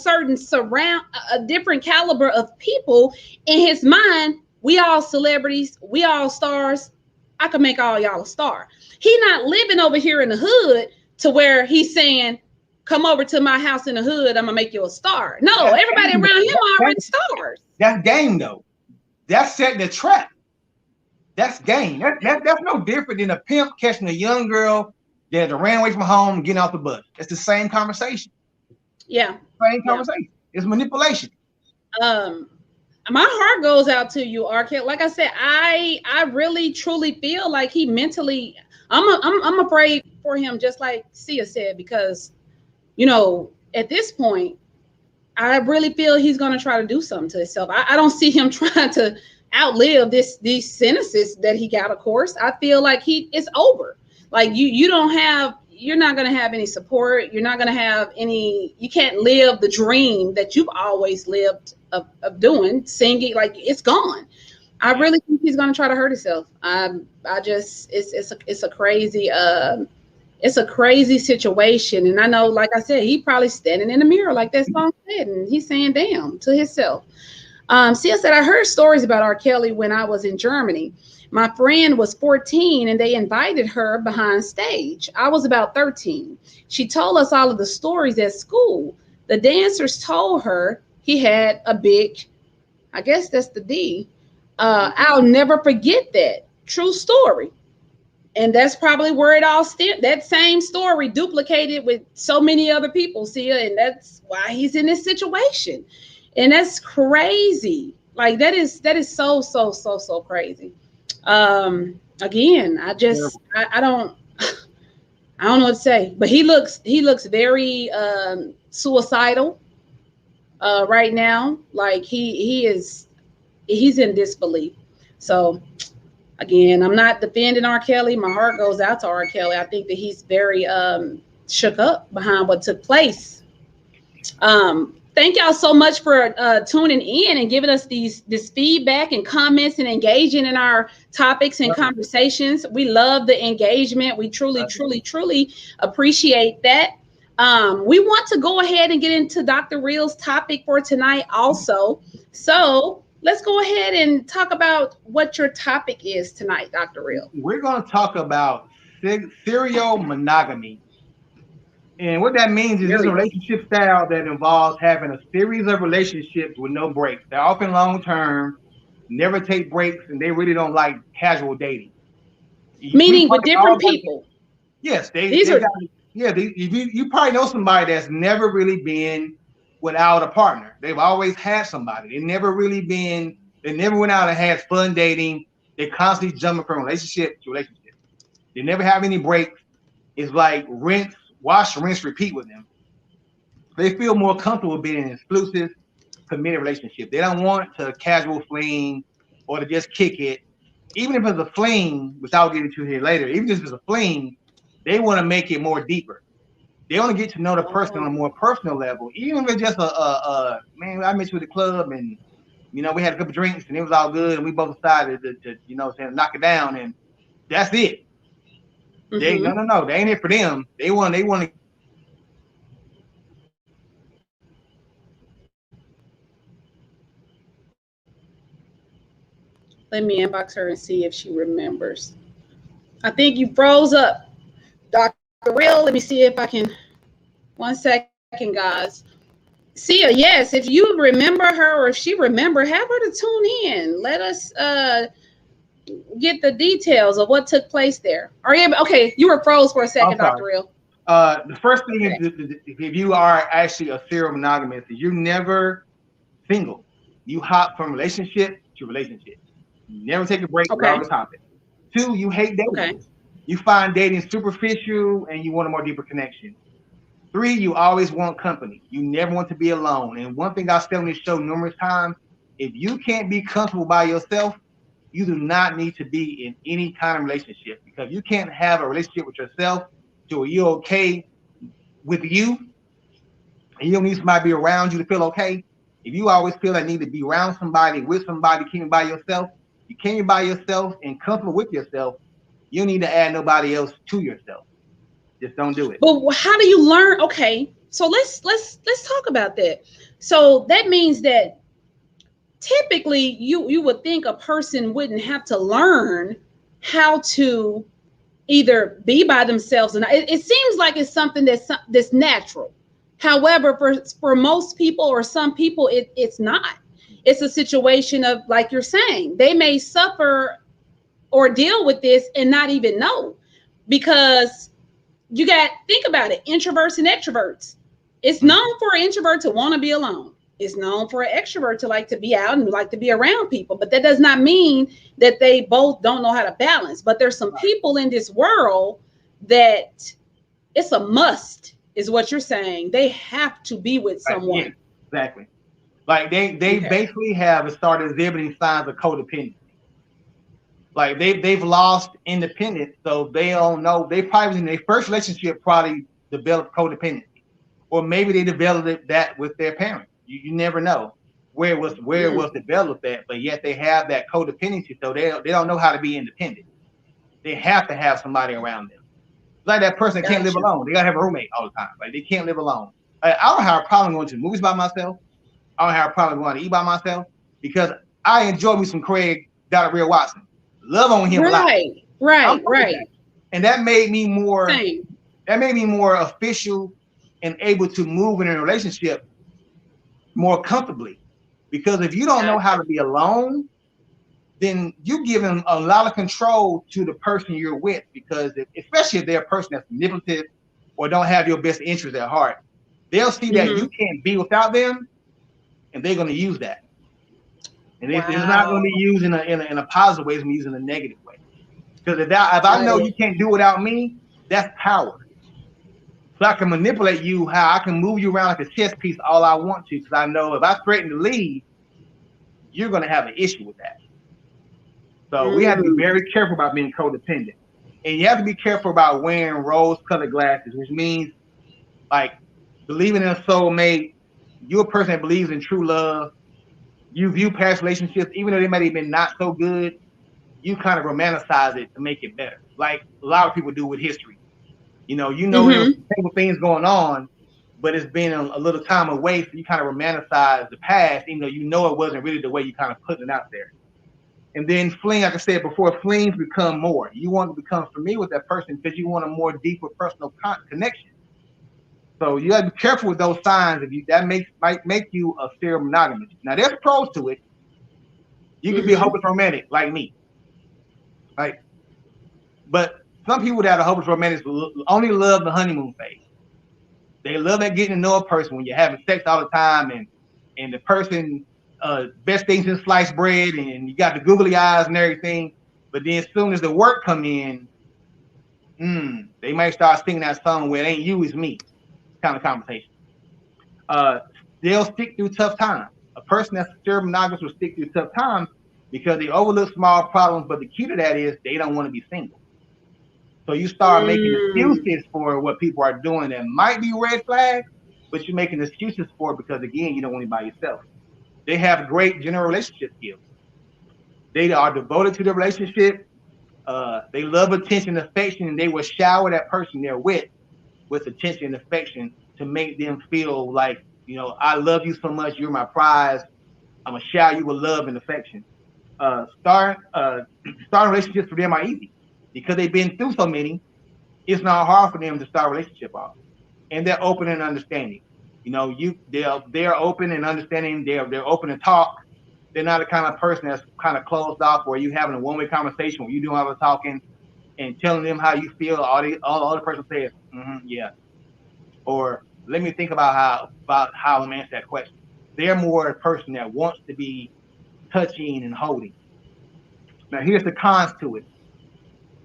[SPEAKER 1] different caliber of people. In his mind, we all celebrities, we all stars. I can make all y'all a star. He not living over here in the hood to where he's saying, come over to my house in the hood, I'm gonna make you a star. No, everybody around him already stars.
[SPEAKER 2] That's game though. That's setting a trap. That's game. That's no different than a pimp catching a young girl that ran away from home and getting off the bus. It's the same conversation.
[SPEAKER 1] Yeah.
[SPEAKER 2] Same conversation. It's manipulation.
[SPEAKER 1] My heart goes out to you, R. Kelly. Like I said, I really truly feel like he mentally, I'm afraid for him, just like Sia said, because at this point, I really feel he's going to try to do something to himself. I don't see him trying to outlive these sentences that he got, of course. I feel like it's over. Like you're not going to have any support. You're not going to have you can't live the dream that you've always lived of doing, singing. Like it's gone. I really think he's going to try to hurt himself. It's a crazy situation. And I know, like I said, he probably standing in the mirror like that song said, and he's saying damn to himself. Sia said, I heard stories about R. Kelly when I was in Germany. My friend was 14 and they invited her behind stage. I was about 13. She told us all of the stories at school. The dancers told her he had a big, I guess that's the D. I'll never forget that. True story. And that's probably where it all stemmed. That same story duplicated with so many other people, Sia, and that's why he's in this situation. And that's crazy. Like that is so crazy. Again, I don't know what to say. But he looks very suicidal right now. Like he's in disbelief. So again, I'm not defending R. Kelly. My heart goes out to R. Kelly. I think that he's very shook up behind what took place. Thank y'all so much for tuning in and giving us this feedback and comments and engaging in our topics and conversations. We love the engagement. We truly appreciate that. We want to go ahead and get into Dr. Real's topic for tonight also. So let's go ahead and talk about what your topic is tonight, Dr. Real.
[SPEAKER 2] We're going to talk about serial monogamy. And what that means is it's a relationship style that involves having a series of relationships with no breaks. They're often long term, never take breaks, and they really don't like casual dating.
[SPEAKER 1] Meaning with different people.
[SPEAKER 2] Yes, you probably know somebody that's never really been without a partner. They've always had somebody. They never went out and had fun dating. They're constantly jumping from relationship to relationship. They never have any breaks. It's like wash, rinse, repeat with them. They feel more comfortable being in an exclusive, committed relationship. They don't want to casual fling or to just kick it. Even if it's a fling, which I'll get into here later, even if it's a fling, they want to make it more deeper. They want to get to know the person on a more personal level. Even if it's just man, I met you at the club and, we had a couple drinks and it was all good and we both decided to knock it down and that's it. They no, they ain't it for them. They want to.
[SPEAKER 1] Let me inbox her and see if she remembers. I think you froze up, Dr. Real. Let me see if I can. 1 second, guys. Sia, yes, if you remember her or if she remember, have her to tune in. Let us get the details of what took place there. Are you okay? You were froze for a second, Dr. Real.
[SPEAKER 2] The first thing is if you are actually a serial monogamist, you're never single. You hop from relationship to relationship. You never take a break without a topic. 2, you hate dating. Okay. You find dating superficial and you want a more deeper connection. 3, you always want company. You never want to be alone. And one thing I've said on this show numerous times, if you can't be comfortable by yourself, you do not need to be in any kind of relationship, because you can't have a relationship with yourself to where you're okay with you and you don't need somebody to be around you to feel okay. If you always feel that need to be around somebody, with somebody, can't be by yourself, you can't be by yourself and comfortable with yourself, you don't need to add nobody else to yourself. Just don't do it.
[SPEAKER 1] But how do you learn? Okay, so let's talk about that. So that means that typically you would think a person wouldn't have to learn how to either be by themselves, and it seems like it's something that's natural. However, for most people or some people, it's not. It's a situation of, like you're saying, they may suffer or deal with this and not even know, because think about it, introverts and extroverts. It's known for an introvert to want to be alone. It's known for an extrovert to like to be out and like to be around people. But that does not mean that they both don't know how to balance. But there's some people in this world that it's a must, is what you're saying. They have to be with someone.
[SPEAKER 2] Yeah, exactly. Like they basically have started exhibiting signs of codependency. Like they've lost independence, so they don't know. They probably in their first relationship probably developed codependency, or maybe they developed that with their parents. You never know where it was developed at, but yet they have that codependency, so they don't know how to be independent. They have to have somebody around them. Like that person can't live alone. They gotta have a roommate all the time. Like they can't live alone. I don't have a problem going to the movies by myself. I don't have a problem going to eat by myself, because I enjoy me some Craig Dr. Real Watson. Love on him a lot.
[SPEAKER 1] Right.
[SPEAKER 2] And that made me more official and able to move in a relationship more comfortably. Because if you don't know how to be alone, then you give them a lot of control to the person you're with, because especially if they're a person that's manipulative or don't have your best interest at heart, they'll see that you can't be without them, and they're going to use that. And it's not going to be used in a positive way. It's going to be used in a negative way. Because if I know you can't do without me, that's power. So I can manipulate you, how I can move you around like a chess piece all I want to, because I know if I threaten to leave, you're going to have an issue with that. So we have to be very careful about being codependent. And you have to be careful about wearing rose-colored glasses, which means like believing in a soulmate. You're a person that believes in true love. You view past relationships, even though they might have been not so good, you kind of romanticize it to make it better. Like a lot of people do with history. There was
[SPEAKER 1] Mm-hmm.
[SPEAKER 2] some things going on, but it's been a little time away, so you kind of romanticize the past, even though it wasn't really the way you kind of put it out there. And then fling, like I said before, flings become more. You want to become familiar with that person because you want a more deeper personal connection. So you got to be careful with those signs. Might make you a serial monogamous. Now there's pros to it. You could be a hopeless romantic like me, right? But some people that are hopeless romantics only love the honeymoon phase. They love that getting to know a person when you're having sex all the time, and the person best things in sliced bread, and you got the googly eyes and everything. But then as soon as the work come in, they might start singing that song where it ain't you, it's me kind of conversation. They'll stick through tough times. A person that's serial monogamous will stick through tough times because they overlook small problems, but the key to that is they don't want to be single. So you start making excuses for what people are doing that might be red flags, but you're making excuses for it because, again, you don't want to be by yourself. They have great general relationship skills. They are devoted to the relationship. They love attention and affection, and they will shower that person they're with attention and affection to make them feel like, I love you so much, you're my prize. I'm going to shower you with love and affection. Starting relationships for them are easy because they've been through so many. It's not hard for them to start a relationship off, and they're open and understanding. They're open and understanding. They're open to talk. They're not the kind of person that's kind of closed off where you having a one-way conversation where you doing all the talking and telling them how you feel. All the other person says, yeah, or let me think about how I'm answer that question. They're more a person that wants to be touching and holding. Now here's the cons to it.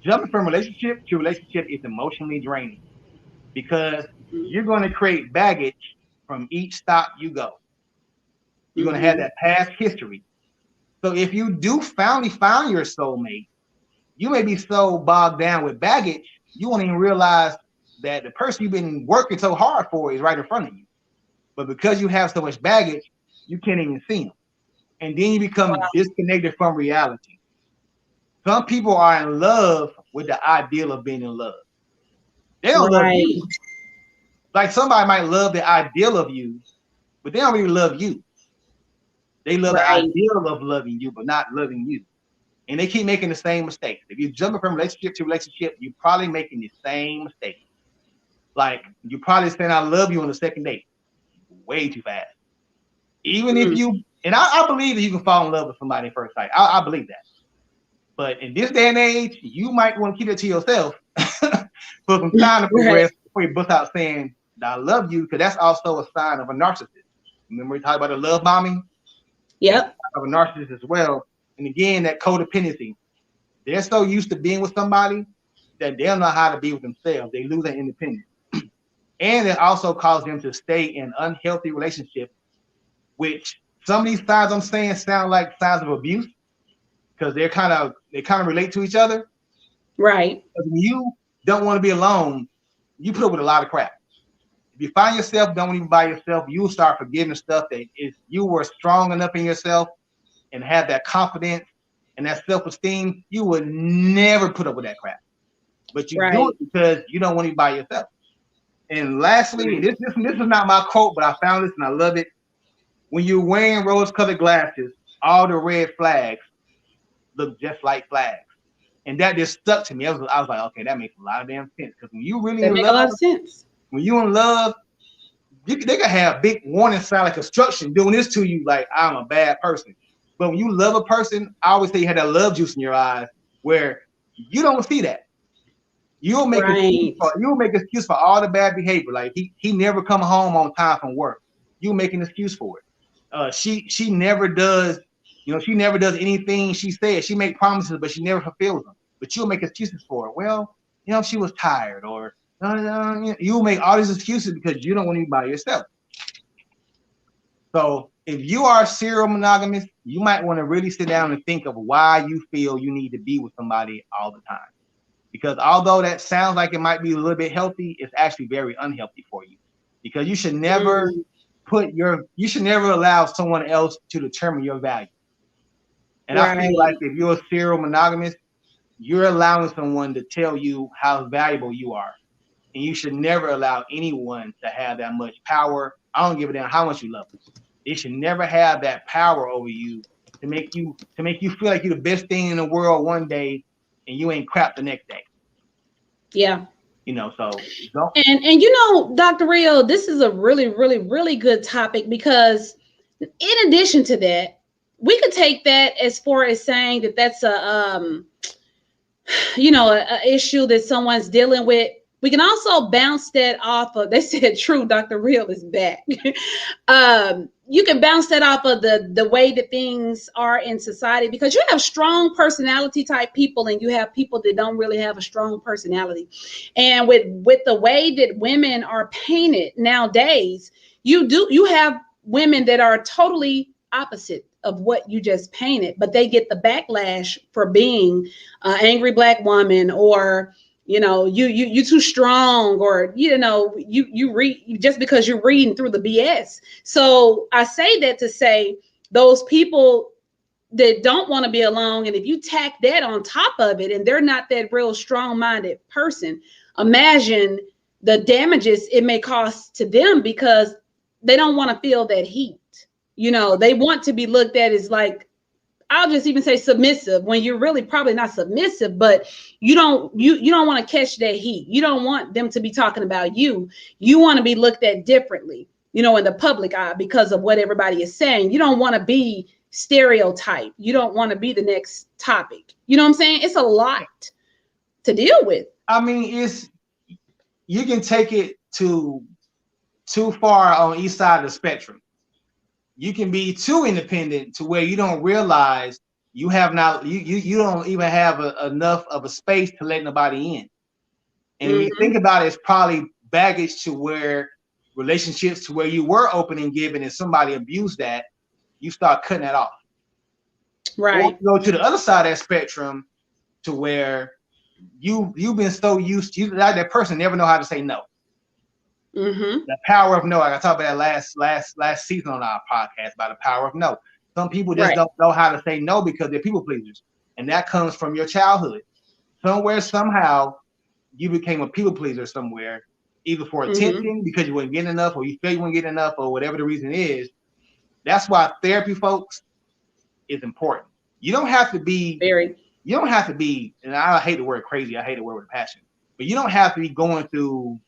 [SPEAKER 2] Jumping from relationship to relationship is emotionally draining because you're going to create baggage from each stop you go. You're going to have that past history. So if you do finally find your soulmate, you may be so bogged down with baggage, you won't even realize that the person you've been working so hard for is right in front of you. But because you have so much baggage, you can't even see them. And then you become disconnected from reality. Some people are in love with the ideal of being in love. They don't love you. Like somebody might love the ideal of you, but they don't really love you. They love the ideal of loving you, but not loving you. And they keep making the same mistakes. If you're jumping from relationship to relationship, you're probably making the same mistake. Like you probably saying I love you on the second date. Way too fast. Even if you, and I believe that you can fall in love with somebody at first sight. I believe that. But in this day and age, you might want to keep it to yourself for some time to progress before you bust out saying, I love you, because that's also a sign of a narcissist. Remember we talked about the love bombing?
[SPEAKER 1] Yep.
[SPEAKER 2] Of a narcissist as well. And again, that codependency. They're so used to being with somebody that they don't know how to be with themselves. They lose their independence. And it also causes them to stay in unhealthy relationships, which some of these signs I'm saying sound like signs of abuse because they kind of relate to each other.
[SPEAKER 1] Right.
[SPEAKER 2] Because when you don't want to be alone, you put up with a lot of crap. If you find yourself don't even by yourself, you'll start forgiving stuff that if you were strong enough in yourself and have that confidence and that self-esteem, you would never put up with that crap. But you do it because you don't want to be by yourself. And lastly, this is not my quote, but I found this and I love it. When you're wearing rose-colored glasses, all the red flags look just like flags. And that just stuck to me. I was like, okay, that makes a lot of damn sense. Because when you really in love,
[SPEAKER 1] a lot of sense.
[SPEAKER 2] When you in love, they can have big warning sign like construction doing this to you, like I'm a bad person. But when you love a person, I always say you had that love juice in your eyes, where you don't see that. You'll make excuse for all the bad behavior. Like he never come home on time from work. You make an excuse for it. She never does. She never does anything she says. She make promises, but she never fulfills them. But you'll make excuses for it. Well, she was tired, or you'll make all these excuses because you don't want to be by yourself. So if you are serial monogamous, you might want to really sit down and think of why you feel you need to be with somebody all the time. Because although that sounds like it might be a little bit healthy, it's actually very unhealthy for you. Because you should never allow someone else to determine your value. And I feel like if you're a serial monogamous, you're allowing someone to tell you how valuable you are. And you should never allow anyone to have that much power. I don't give a damn how much you love them. They should never have that power over you to make you feel like you're the best thing in the world one day and you ain't crap the next day.
[SPEAKER 1] Yeah.
[SPEAKER 2] You know, so don't.
[SPEAKER 1] And you know, Dr. Rio, this is a really, really, really good topic, because in addition to that, we could take that as far as saying that that's a you know, a issue that someone's dealing with. We can also bounce that off of, they said, true, Dr. Real is back. You can bounce that off of the way that things are in society, because you have strong personality type people and you have people that don't really have a strong personality. And with the way that women are painted nowadays, you have women that are totally opposite of what you just painted, but they get the backlash for being an angry Black woman, or you know, you too strong, or you know, you read just because you're reading through the BS. So I say that to say those people that don't want to be alone, and if you tack that on top of it, and they're not that real strong-minded person, imagine the damages it may cause to them, because they don't want to feel that heat. You know, they want to be looked at as, like, I'll just even say submissive, when you're really probably not submissive, but you don't want to catch that heat. You don't want them to be talking about you. You want to be looked at differently, you know, in the public eye, because of what everybody is saying. You don't want to be stereotyped. You don't want to be the next topic. You know what I'm saying? It's a lot to deal with.
[SPEAKER 2] I mean, you can take it too far on each side of the spectrum. You can be too independent to where you don't realize you don't even have enough of a space to let nobody in. And when you think about it, it's probably baggage to where relationships to where you were open and giving, and somebody abused that, you start cutting that off.
[SPEAKER 1] Right.
[SPEAKER 2] Or go to the other side of that spectrum to where you've been so used to that person never know how to say no. The power of no. I talked about that last season on our podcast about the power of no. Some people just don't know how to say no because they're people pleasers, and that comes from your childhood. Somewhere, somehow, you became a people pleaser somewhere, either for attention because you weren't getting enough, or you feel you weren't getting enough, or whatever the reason is. That's why therapy, folks, is important. You don't have to be You don't have to be, and I hate the word crazy. I hate the word with passion, but you don't have to be going through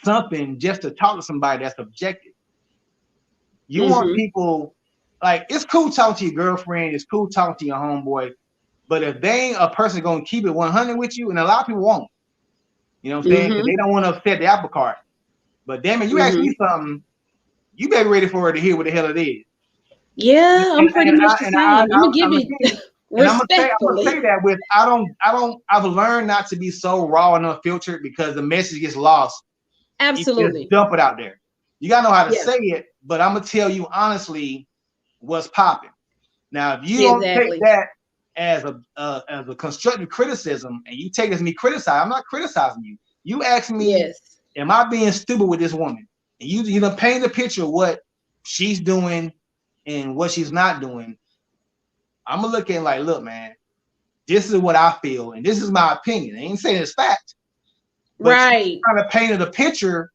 [SPEAKER 2] something just to talk to somebody that's objective. You want people, like, it's cool talking to your girlfriend, it's cool talking to your homeboy, but if they ain't a person gonna keep it 100 with you, and a lot of people won't, you know what I'm saying? Because they don't want to upset the apple cart. But damn it, you ask me something, you better be ready for her to hear what the hell it is.
[SPEAKER 1] Yeah, I'm pretty much the same. I'm gonna give you respectfully.
[SPEAKER 2] I'm gonna say that with I've learned not to be so raw and unfiltered, because the message gets lost.
[SPEAKER 1] Absolutely.
[SPEAKER 2] You just dump it out there. You gotta know how to say it, but I'm gonna tell you honestly what's popping. Now, if you don't take that as a constructive criticism, and you take it as me criticizing, I'm not criticizing you. You ask me, am I being stupid with this woman? And you know, paint a picture of what she's doing and what she's not doing. I'm gonna look at it like, look, man, this is what I feel, and this is my opinion. I ain't saying it's fact. But trying to paint a picture,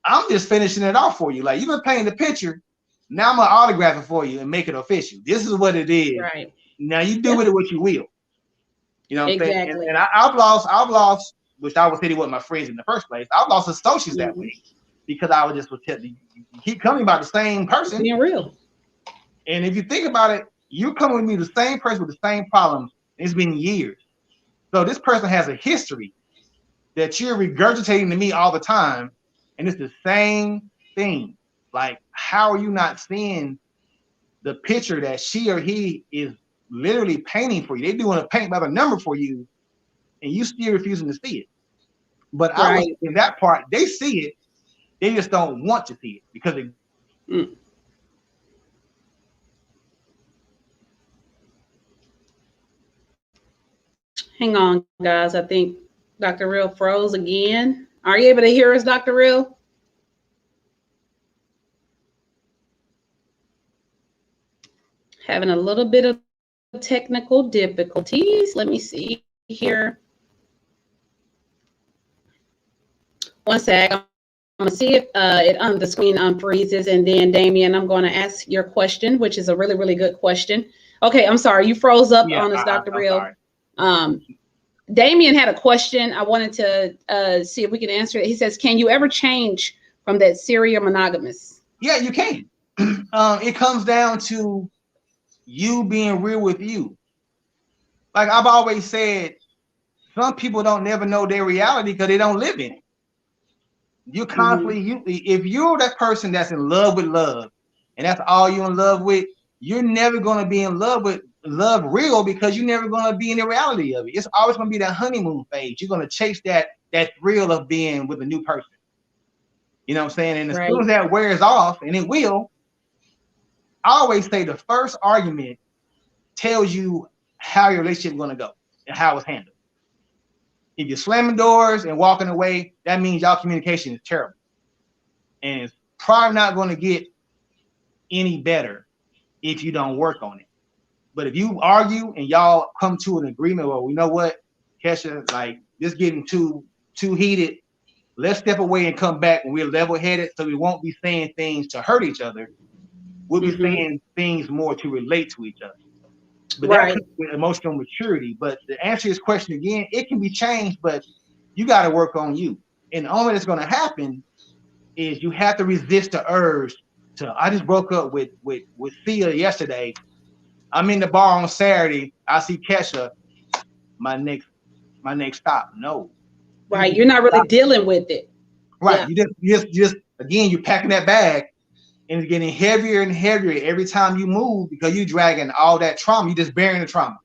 [SPEAKER 2] I'm just finishing it off for you. Like, you've been painting the picture, now I'm gonna autograph it for you and make it official. This is what it is.
[SPEAKER 1] Right.
[SPEAKER 2] Now you do with it what you will. You know what I'm saying? And I've lost, which I was hitting with my friends in the first place. I've lost associates that way because I was just telling you keep coming about the same person.
[SPEAKER 1] Being real.
[SPEAKER 2] And if you think about it, you come with me the same person with the same problems. It's been years. So this person has a history that you're regurgitating to me all the time, and it's the same thing. Like, how are you not seeing the picture that she or he is literally painting for you? They're doing a paint by the number for you, and you still refusing to see it. But I was in that part, they see it, they just don't want to see it because it.
[SPEAKER 1] Hang on, guys. I think Dr. Real froze again. Are you able to hear us, Dr. Real? Having a little bit of technical difficulties. Let me see here. One sec. I'm gonna see if it on the screen unfreezes, and then Damien, I'm going to ask your question, which is a really, really good question. Okay, I'm sorry, you froze up
[SPEAKER 2] Yeah,
[SPEAKER 1] on us, Dr.
[SPEAKER 2] I'm
[SPEAKER 1] Real.
[SPEAKER 2] sorry.
[SPEAKER 1] Damien had a question. I wanted to see if we can answer it. He says, "Can you ever change from that serial monogamous?"
[SPEAKER 2] Yeah, you can. It comes down to you being real with you. Like I've always said, some people don't never know their reality because they don't live in it. You constantly, if you're that person that's in love with love, and that's all you're in love with, you're never gonna be in love with love real because you're never gonna be in the reality of it. It's always gonna be that honeymoon phase. You're gonna chase that thrill of being with a new person. You know what I'm saying? And as soon as that wears off, and it will, I always say the first argument tells you how your relationship is gonna go and how it's handled. If you're slamming doors and walking away, that means y'all communication is terrible. And it's probably not going to get any better if you don't work on it. But if you argue and y'all come to an agreement, well, you know what, Kesha, like this getting too heated. Let's step away and come back when we're level-headed, so we won't be saying things to hurt each other. We'll be saying things more to relate to each other. But that comes with emotional maturity. But to answer this question again, it can be changed, but you got to work on you. And the only way that's going to happen is you have to resist the urge to. I just broke up with Thea yesterday. I'm in the bar on Saturday. I see Kesha. My next stop. No.
[SPEAKER 1] Right. You're not really dealing with it.
[SPEAKER 2] Right. Yeah. You just again, you're packing that bag, and it's getting heavier and heavier every time you move because you're dragging all that trauma. You're just bearing the trauma.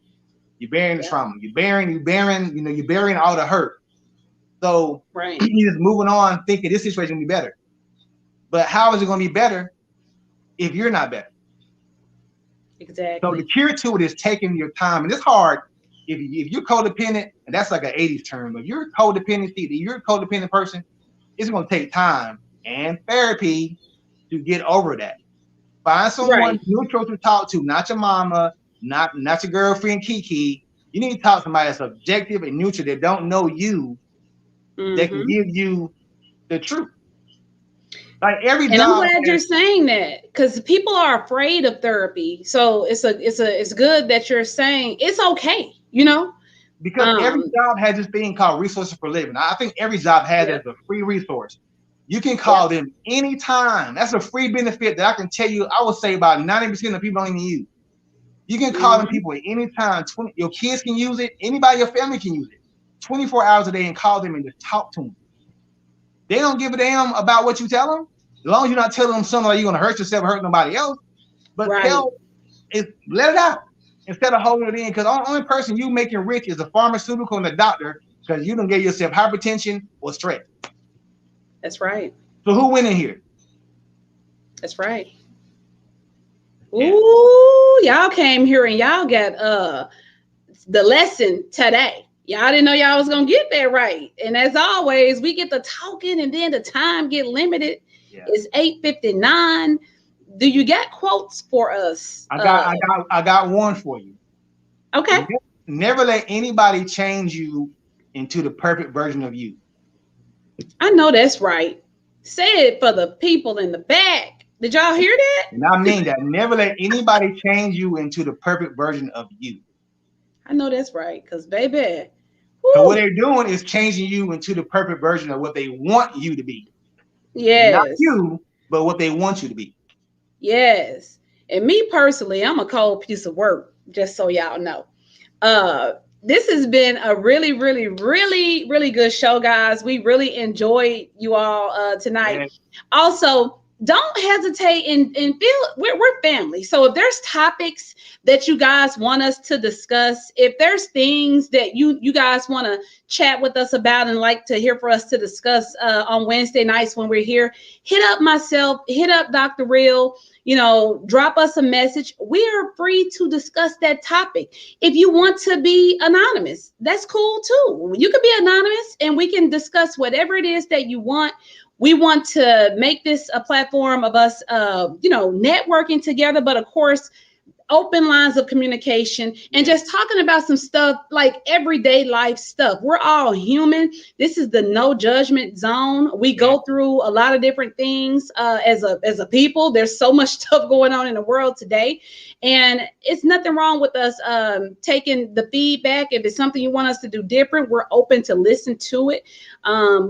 [SPEAKER 2] You're bearing the trauma. You're bearing, you're bearing all the hurt. So you're just moving on thinking this situation will be better. But how is it going to be better if you're not better?
[SPEAKER 1] Exactly.
[SPEAKER 2] So the cure to it is taking your time. And it's hard if you're codependent, and that's like an 80s term. If you're you're a codependent person, it's going to take time and therapy to get over that. Find someone neutral to talk to, not your mama, not your girlfriend Kiki. You need to talk to somebody that's objective and neutral that don't know you, that can give you the truth. Like every job.
[SPEAKER 1] And I'm glad you're saying that because people are afraid of therapy. So it's good that you're saying it's okay, you know?
[SPEAKER 2] Because every job has this thing called resources for living. I think every job has as a free resource. You can call them anytime. That's a free benefit that I can tell you, I would say about 90% of people don't even use. You can call them people at any time. Your kids can use it. Anybody in your family can use it. 24 hours a day and call them and just talk to them. They don't give a damn about what you tell them. As long as you're not telling them something like you're going to hurt yourself or hurt nobody else. But let it out instead of holding it in. Because the only person you making rich is a pharmaceutical and a doctor because you don't get yourself hypertension or stress.
[SPEAKER 1] That's right.
[SPEAKER 2] So who winning here?
[SPEAKER 1] That's right. Ooh, y'all came here and y'all got the lesson today. Y'all didn't know y'all was gonna get that right. And as always, we get the talking and then the time get limited. Yeah. It's 8:59. Do you got quotes for us?
[SPEAKER 2] I got one for you.
[SPEAKER 1] Okay.
[SPEAKER 2] Never let anybody change you into the perfect version of you.
[SPEAKER 1] I know that's right. Say it for the people in the back. Did y'all hear that?
[SPEAKER 2] And I mean that. Never let anybody change you into the perfect version of you.
[SPEAKER 1] I know that's right, because baby.
[SPEAKER 2] So what they're doing is changing you into the perfect version of what they want you to be.
[SPEAKER 1] Yes.
[SPEAKER 2] Not you, but what they want you to be.
[SPEAKER 1] Yes. And me personally, I'm a cold piece of work, just so y'all know. This has been a really, really, really, really good show, guys. We really enjoyed you all tonight. Yes. Also, don't hesitate and feel we're family. So if there's topics that you guys want us to discuss, if there's things that you guys want to chat with us about and like to hear for us to discuss on Wednesday nights when we're here, hit up myself, hit up Dr. Real, drop us a message. We are free to discuss that topic. If you want to be anonymous, that's cool too. You can be anonymous and we can discuss whatever it is that you want. We want to make this a platform of us, networking together. But of course, open lines of communication, and just talking about some stuff like everyday life stuff. We're all human. This is the no judgment zone. We go through a lot of different things as a people. There's so much stuff going on in the world today, and it's nothing wrong with us taking the feedback. If it's something you want us to do different, we're open to listen to it.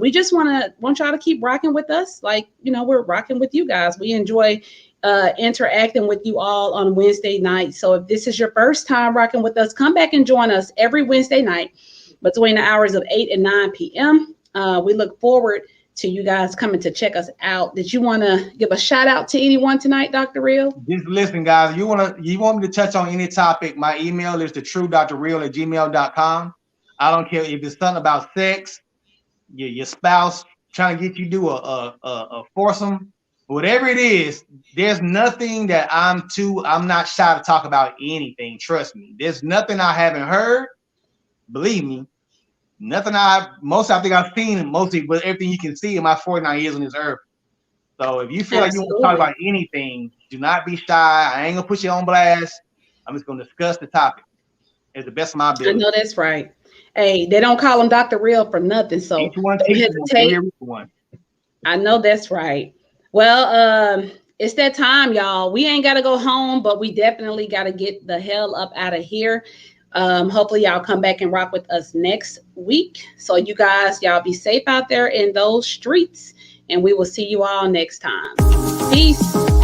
[SPEAKER 1] We just want y'all to keep rocking with us, like we're rocking with you guys. We enjoy interacting with you all on Wednesday night. So if this is your first time rocking with us, come back and join us every Wednesday night between the hours of 8 and 9 p.m. We look forward to you guys coming to check us out. Did you want to give a shout out to anyone tonight, Dr. Real?
[SPEAKER 2] Just listen, guys. You want me to touch on any topic? My email is thetruedrreal@gmail.com. I don't care if it's something about sex, your spouse trying to get you to do a foursome. Whatever it is, there's nothing that I'm not shy to talk about anything. Trust me. There's nothing I haven't heard. Believe me. Nothing I think I've seen mostly, but everything you can see in my 49 years on this earth. So if you feel like you want to talk about anything, do not be shy. I ain't gonna put you on blast. I'm just gonna discuss the topic as the best of my ability.
[SPEAKER 1] I know that's right. Hey, they don't call him Dr. Real for nothing. So
[SPEAKER 2] each one teaches one.
[SPEAKER 1] I know that's right. Well, it's that time, y'all. We ain't got to go home, but we definitely got to get the hell up out of here. Hopefully y'all come back and rock with us next week. So you guys, y'all be safe out there in those streets, and we will see you all next time. Peace.